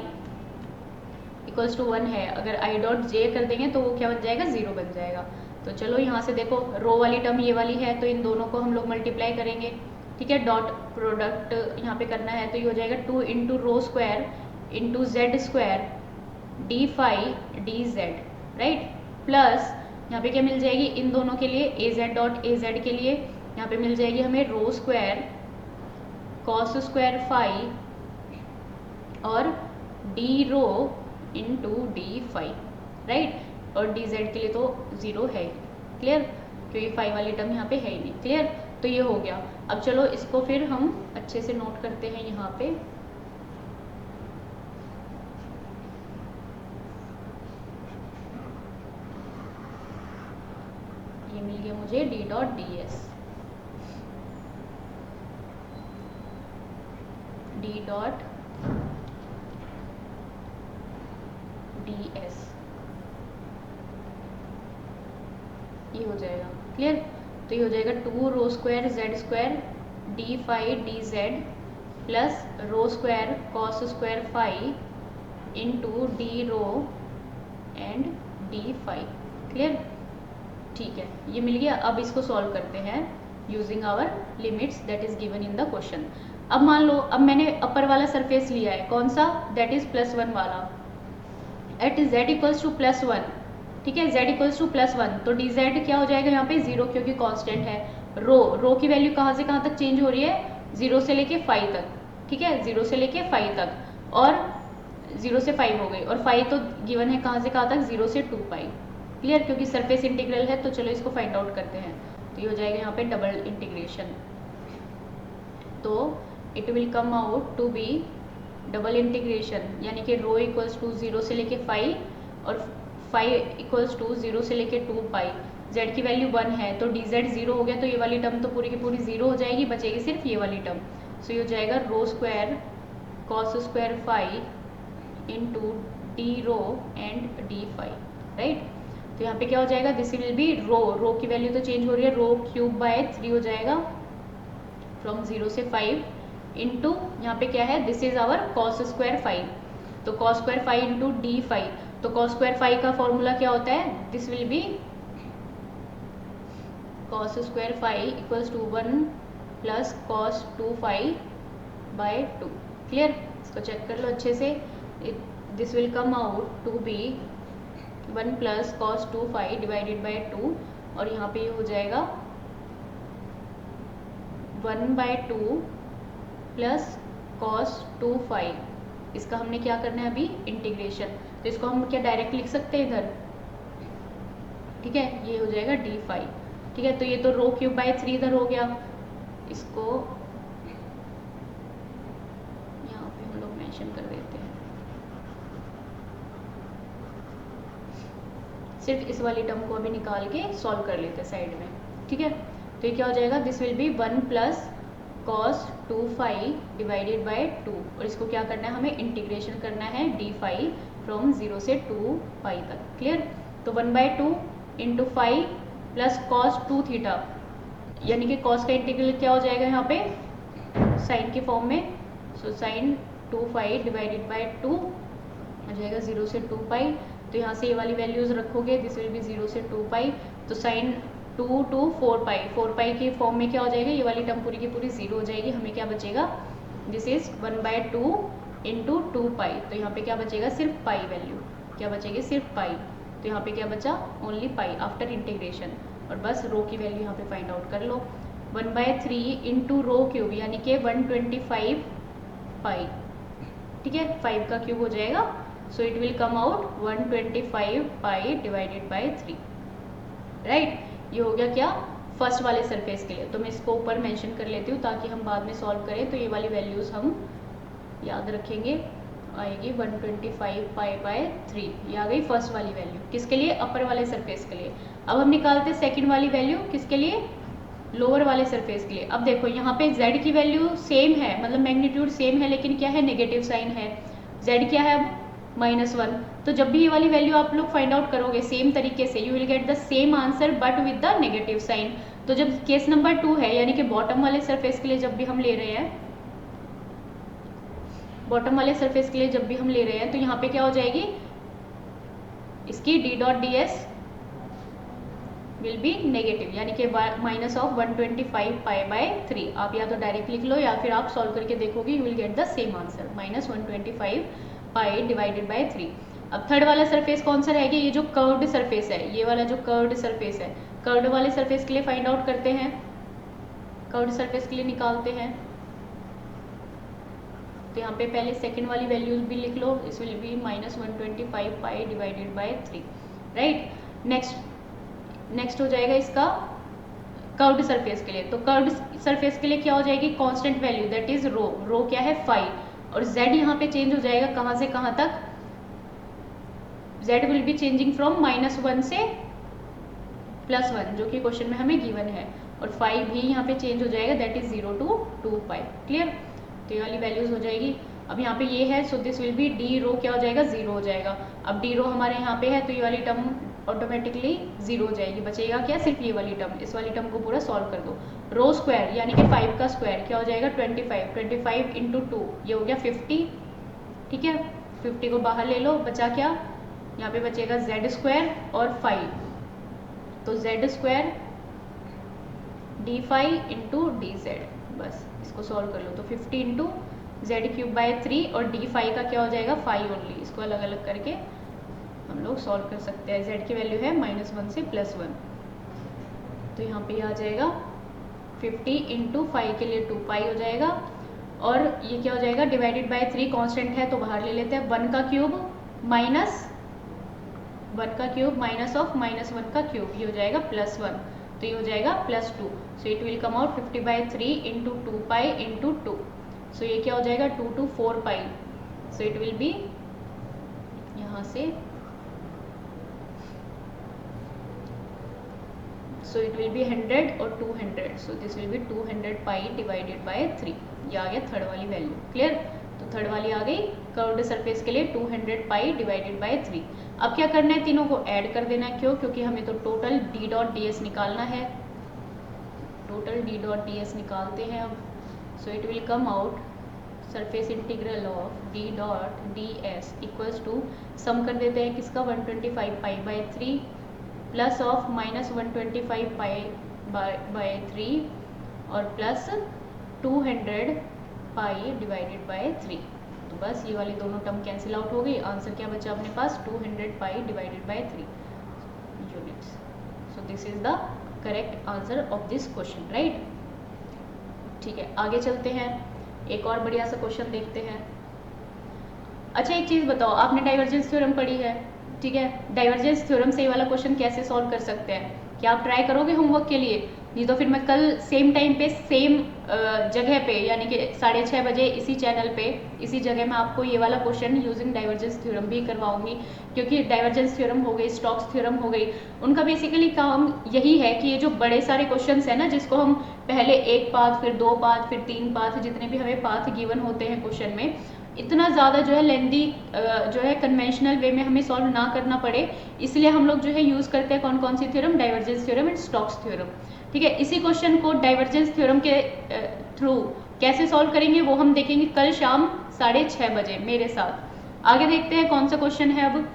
equals to 1 है, अगर आई डॉट जे कर देंगे तो वो क्या बन जाएगा, 0 बन जाएगा। तो चलो यहाँ से देखो, रो वाली टर्म ये वाली है तो इन दोनों को हम लोग मल्टीप्लाई करेंगे, ठीक है। डॉट प्रोडक्ट यहाँ पे करना है तो ये हो जाएगा 2 into rho square into z square d phi d z, right, plus यहाँ पे क्या मिल जाएगी, इन दोनों के लिए a z dot a z के लिए यहाँ पे मिल जाएगी हमें rho square cos square phi और d rho into d phi, right. और डी जेड के लिए तो 0 है, क्लियर, क्योंकि फाई वाली टर्म यहाँ पे है ही नहीं, क्लियर। तो ये हो गया। अब चलो इसको फिर हम अच्छे से नोट करते हैं यहाँ पे, ये मिल गया मुझे d dot d s, d dot d s, ये हो जाएगा, क्लियर। तो ये हो जाएगा 2 rho square z square d phi d z plus rho square cos square phi into d rho and d phi, clear, ठीक है, ये मिल गया। अब इसको सॉल्व करते हैं using our limits that is given in the question. अब मान लो, अब मैंने अपर वाला सरफेस लिया है, कौन सा, दैट इज +1 वाला, एट z इक्वल्स टू +1, ठीक है, z इक्वल्स टू +1, तो डी जेड क्या हो जाएगा यहाँ पे 0 क्योंकि कांस्टेंट है। रो की वैल्यू कहाँ से कहाँ तक चेंज हो रही है, 0 से लेके फाई तक, ठीक है, 0 से लेके फाई तक, और 0 से 5 हो गई, और 5 तो गिवन है कहाँ से कहाँ तक, 0 से 2 पाई। क्लियर, क्योंकि सरफेस इंटीग्रल है तो चलो इसको फाइंड आउट करते हैं। तो ये हो जाएगा यहाँ पे डबल इंटीग्रेशन, तो it will come out to be double integration, यानी कि रो इक्वल्स टू 0 से लेके 5 और 5 इक्वल्स टू 0 से लेके 2 पाई। z की वैल्यू 1 है तो dz 0 हो गया, तो ये वाली टर्म तो पूरी की पूरी 0 हो जाएगी, बचेगी सिर्फ ये वाली टर्म। सो ये हो जाएगा rho square cos square 5 into d rho and d 5, right. तो यहाँ पे क्या हो जाएगा, दिस विल बी रो की वैल्यू तो चेंज हो रही है, रो क्यूब बाय 3 हो जाएगा फ्रॉम 0 से 5 इंटू यहाँ पे क्या है, this is our cos square 5, तो कॉस स्क्वायर 5 इंटू डी 5। तो कॉस स्क्वायर 5 का फॉर्मूला क्या होता है, this will be cos square 5 equals to 1 plus cos 2 5 by 2। Clear, इसको चेक कर लो अच्छे से। This will come out to be 1 plus cos 2 5 divided by 2, और यहाँ पे ये हो जाएगा 1/2 प्लस कॉस 2 5। इसका हमने क्या करना है अभी, इंटीग्रेशन, तो इसको हम क्या डायरेक्ट लिख सकते हैं इधर, ठीक है, ये हो जाएगा d5, ठीक है। तो ये तो रो क्यूब बाय 3 इधर हो गया, इसको यहाँ पे हम लोग मेंशन कर देते हैं, सिर्फ इस वाली टर्म को अभी निकाल के सॉल्व कर लेते हैं साइड में, ठीक है। तो ये क्या हो जाएगा, this will be 1 plus cos 2 5 divided by 2, और इसको क्या करना है, हमें इंटीग्रेशन करना है d5 फ्रॉम 0 से 2 पाई तक। क्लियर, तो 1/2 इंटू 5 प्लस कॉस 2 थीटा, यानी कि कॉस का इंटीग्रल क्या हो जाएगा यहाँ पे साइन के फॉर्म में, सो साइन 2 5 डिवाइडेड बाय 2 हो जाएगा 0 से 2 पाई। तो यहाँ से ये वाली वैल्यूज रखोगे, दिस विल बी 0 से 2 पाई, तो साइन 2 to 4 पाई, 4 पाई के फॉर्म में क्या हो जाएगा, ये वाली टर्म पूरी की पूरी 0 हो जाएगी। हमें क्या बचेगा, दिस इज 1/2 इंटू 2 पाई, तो यहाँ पे क्या बचेगा, सिर्फ पाई वैल्यू, क्या बचेगी, सिर्फ पाई। तो यहाँ पे क्या बचा, ओनली पाई आफ्टर इंटीग्रेशन, और बस रो की वैल्यू यहाँ पे फाइंड आउट कर लो। 1/3 इंटू रो क्यूब, यानी कि 125 पाई, ठीक है, 5 का क्यूब हो जाएगा, सो it will come out 125 pi divided by 3, right. ये हो गया क्या, फर्स्ट वाले सरफेस के लिए। तो मैं इसको ऊपर मेंशन कर लेती हूँ ताकि हम बाद में सॉल्व करें तो ये वाली वैल्यूज हम याद रखेंगे, आएगी 125 पाई बाय 3, ये आ गई फर्स्ट वाली वैल्यू, किसके लिए, अपर वाले सरफेस के लिए। अब हम निकालते हैं सेकंड वाली वैल्यू, किसके लिए, लोअर वाले सरफेस के लिए। अब देखो यहाँ पे z की वैल्यू सेम है, मतलब मैग्नीट्यूड सेम है, लेकिन क्या है, नेगेटिव साइन है, z क्या है -1। तो जब भी ये वाली वैल्यू आप लोग फाइंड आउट करोगे सेम तरीके से, you will get the same answer but with the negative sign. तो जब केस नंबर 2 है, यानी कि बॉटम वाले सरफेस के लिए जब भी हम ले रहे हैं, बॉटम वाले सरफेस के लिए जब भी हम ले रहे हैं, तो यहाँ पे क्या हो जाएगी, इसकी d.ds विल बी नेगेटिव, यानी कि माइनस ऑफ 125 पाई बाय 3। आप या तो डायरेक्ट लिख लो या फिर आप सॉल्व करके देखोगे, you will get the same answer, -125 pi divided by 3। अब थर्ड वाला सरफेस कौन सा रहेगा, ये जो कर्व्ड सरफेस है, ये वाला जो कर्व्ड सरफेस है, कर्व्ड वाले सरफेस के लिए फाइंड आउट करते हैं, कर्व्ड सरफेस के लिए निकालते हैं। तो यहाँ पे पहले सेकंड वाली वैल्यूज भी लिख लो, इस will be -125 pi divided by 3, right. Next हो जाएगा इसका कर्व्ड सरफेस के लिए। तो कर्व्ड सरफेस के लिए क्या हो जाएगी, कांस्टेंट वैल्यू, दैट इज रो क्या है 5, और z यहाँ पे चेंज हो जाएगा कहाँ से कहाँ तक, z will be changing from -1 से +1, जो कि क्वेश्चन में हमें गिवन है, और 5 भी यहाँ पे चेंज हो जाएगा, that is 0 to 2 pi. Clear, तो ये वाली वैल्यूज हो जाएगी। अब यहाँ पे ये है, so this will be d rho क्या हो जाएगा, 0 हो जाएगा। अब डी रो हमारे यहाँ पे है, तो ये वाली टर्म ऑटोमेटिकली 0 हो जाएगी, बचेगा क्या, सिर्फ ये वाली टर्म। इस वाली टर्म को पूरा सॉल्व कर दो। रो स्क्वायर यानी कि 5 का स्क्वायर क्या हो जाएगा, 25 इंटू 2, ये हो गया 50, ठीक है। 50 को बाहर ले लो, बचा क्या, यहाँ पे बचेगा z स्क्वायर और 5, तो z square d5 into dz, बस इसको सॉल्व कर लो। तो 50 इंटू z³ बाय 3 और d5 का क्या हो जाएगा 5 ओनली, इसको अलग अलग करके हम लोग सॉल्व कर सकते हैं। z की वैल्यू है -1 से +1, तो यहाँ पे आ जाएगा 50 इंटू 5 के लिए 2 पाई हो जाएगा, और ये क्या हो जाएगा, डिवाइडेड बाय 3 कांस्टेंट है तो बाहर ले लेते हैं, 1 का क्यूब माइनस 1 का क्यूब माइनस ऑफ माइनस 1 का क्यूब, ये हो जाएगा +1, तो ये हो जाएगा +2। सो it will come out 50/3 into 2 pi into 2। सो ये क्या हो जाएगा 2 to 4 pi. So it will B यहाँ से, सो इट विल बी 100 और 200, सो this will B 200 pi divided by 3। ये आ गया थर्ड वाली वैल्यू। क्लियर, तो थर्ड वाली आ गई कर्व्ड सरफेस के लिए 200 पाई डिवाइडेड बाय 3। अब क्या करना है, तीनों को ऐड कर देना है। क्यों, क्योंकि हमें तो total d dot d s निकालना है, total d dot d s निकालते हैं अब। So it will come out surface integral of d dot d s equals to, sum कर देते हैं किसका, 125 pi by 3 plus of minus 125 pi by 3 और प्लस 200 पाई डिवाइडेड बाय 3। तो बस ये वाली दोनों टर्म कैंसिल आउट हो गई। आंसर क्या बचा अपने पास, 200 पाई divided by 3 units. So this is the correct answer of this question, right. ठीक है, आगे चलते हैं, एक और बढ़िया सा क्वेश्चन देखते हैं। अच्छा एक चीज बताओ, आपने डाइवर्जेंस थ्योरम पढ़ी है, ठीक है, डाइवर्जेंस थ्योरम से ये वाला क्वेश्चन कैसे सॉल्व कर सकते हैं, क्या आप ट्राई करोगे होमवर्क के लिए? नहीं तो फिर मैं कल सेम टाइम पे सेम जगह पे, यानी कि 6:30 बजे इसी चैनल पे इसी जगह में आपको ये वाला क्वेश्चन यूजिंग डाइवर्जेंस थ्योरम भी करवाऊंगी। क्योंकि डाइवर्जेंस थ्योरम हो गई, स्टोक्स थ्योरम हो गई, उनका बेसिकली काम यही है कि ये जो बड़े सारे क्वेश्चंस है ना, जिसको हम पहले एक पाथ, फिर 2 पाथ, फिर 3 पाथ, जितने भी हमें पाथ गिवन होते हैं क्वेश्चन में, इतना ज़्यादा जो है लेंदी जो है कन्वेंशनल वे में हमें सॉल्व ना करना पड़े, इसलिए हम लोग जो है यूज़ करते हैं कौन कौन सी theorem, divergence theorem and Stokes theorem. ठीक है, इसी क्वेश्चन को डाइवर्जेंस थ्योरम के थ्रू कैसे सॉल्व करेंगे वो हम देखेंगे कल शाम 6:30 बजे मेरे साथ। आगे देखते हैं कौन सा क्वेश्चन है। अब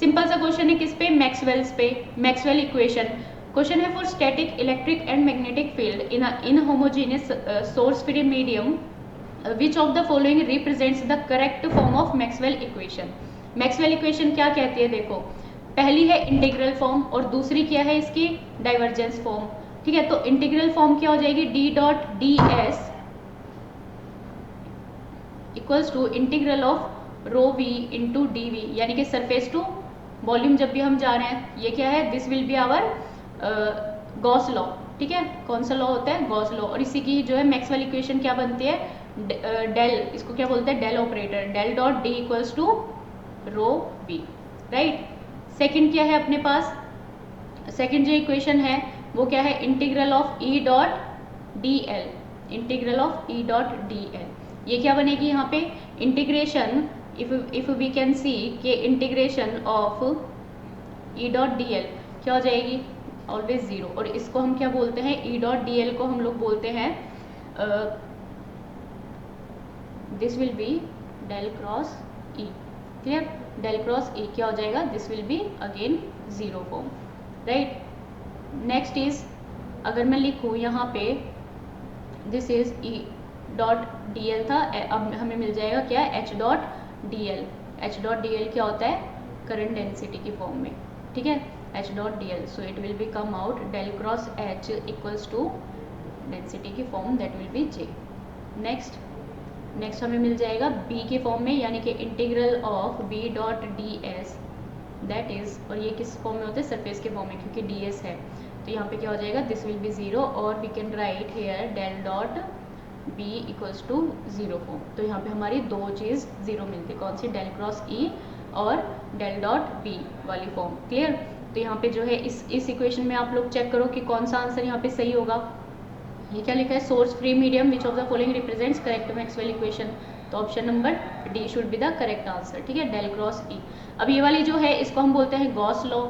सिंपल सा क्वेश्चन है किस पे, मैक्सवेल्स पे, मैक्सवेल इक्वेशन। क्वेश्चन है for static electric and magnetic field in homogeneous source free medium which of the following represents the correct form of Maxwell equation. Maxwell equation क्या कहती है, देखो पहली है इंटीग्रल फॉर्म और दूसरी क्या है इसकी, डाइवर्जेंस फॉर्म। ठीक है, तो इंटीग्रल फॉर्म क्या हो जाएगी, d dot d s equals to integral of rho v into d v, यानी कि सरफेस टू वॉल्यूम जब भी हम जा रहे हैं, ये क्या है, this will be our Gauss law. ठीक है, कौन सा लॉ होता है, गॉस लॉ। और इसी की जो है मैक्सवेल इक्वेशन क्या बनती है, डेल, इसको क्या बोलते हैं, del operator, del dot d equals to rho v, right. Second क्या है अपने पास, सेकंड जो इक्वेशन है वो क्या है, integral of E dot D l, integral of E dot D l. ये क्या बनेगी यहाँ पे, integration, if we can see के integration of E dot D l क्या हो जाएगी, ऑलवेज 0। और इसको हम क्या बोलते हैं, ई डॉट डी एल को हम लोग बोलते हैं this will be del cross E. Clear, del cross E क्या हो जाएगा, this will be again 0 form, right. Next is, अगर मैं लिखूँ यहाँ पे this is E dot D l था, अब हमें मिल जाएगा क्या, H dot D l. H dot D l क्या होता है, करंट डेंसिटी की फॉर्म में। ठीक है, H dot D l, so it will be come out del cross H equals to density की form, that will be J. Next हमें मिल जाएगा बी के फॉर्म में, यानी कि integral of B dot d s, that is, और ये किस फॉर्म में होते हैं, सरफेस के फॉर्म में, क्योंकि डी एस है तो यहाँ पे क्या हो जाएगा, दिस विल बी 0 और we can write here del dot b equals to 0 form. तो यहाँ पे हमारी दो चीज़ 0 मिलती है, कौन सी, डेल क्रॉस ई और डेल डॉट बी वाली फॉर्म। क्लियर, तो यहाँ पे जो है इस इक्वेशन में आप लोग चेक करो कि कौन सा आंसर यहाँ पे सही होगा। ये क्या लिखा है, source free medium which of the following represents correct Maxwell equation, तो option number D should be the correct answer. ठीक है, डेल क्रॉस ई। अब ये वाली जो है इसको हम बोलते हैं गॉस लॉ।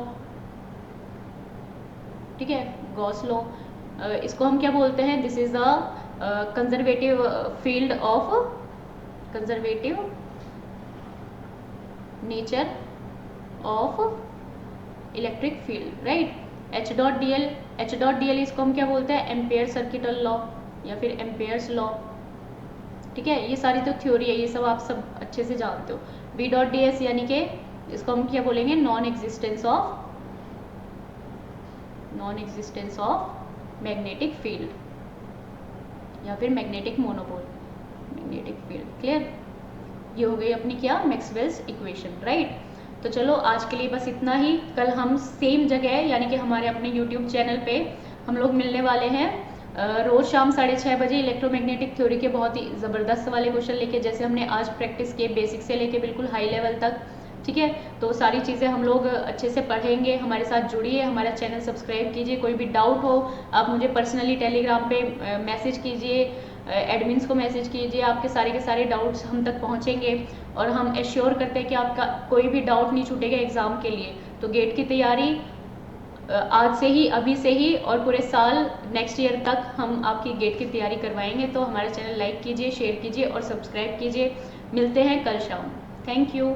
ठीक है, गॉस लॉ, इसको हम क्या बोलते हैं, this is the conservative field of, conservative nature of electric field, right. H dot D l, H dot D L इसको हम क्या बोलते हैं, एम्पेयर सर्किटल लॉ या फिर एम्पेयर्स लॉ। ठीक है, ये सारी तो थ्योरी है, ये सब आप सब अच्छे से जानते हो। बी डॉट डी एस यानी कि इसको हम क्या बोलेंगे, non existence of magnetic field या फिर magnetic monopole. Electromagnetic field. Clear? ये हो गई अपनी क्या, मैक्सवेल्स इक्वेशन, राइट। तो चलो आज के लिए बस इतना ही। कल हम सेम जगह यानी कि हमारे अपने यूट्यूब चैनल पे हम लोग मिलने वाले हैं रोज शाम 6:30 बजे इलेक्ट्रोमैग्नेटिक थ्योरी के बहुत ही ज़बरदस्त वाले क्वेश्चन लेके, जैसे हमने आज प्रैक्टिस किए बेसिक से लेके बिल्कुल हाई लेवल तक। ठीक है, तो सारी चीज़ें हम लोग अच्छे से पढ़ेंगे। हमारे साथ जुड़िए, हमारा चैनल सब्सक्राइब कीजिए। कोई भी डाउट हो आप मुझे पर्सनली टेलीग्राम पे मैसेज कीजिए, एडमिन्स को मैसेज कीजिए, आपके सारे के सारे डाउट्स हम तक पहुंचेंगे और हम एश्योर करते हैं कि आपका कोई भी डाउट नहीं छूटेगा एग्ज़ाम के लिए। तो गेट की तैयारी आज से ही, अभी से ही, और पूरे साल नेक्स्ट ईयर तक हम आपकी गेट की तैयारी करवाएंगे। तो हमारा चैनल लाइक कीजिए, शेयर कीजिए और सब्सक्राइब कीजिए। मिलते हैं कल शाम। Thank you.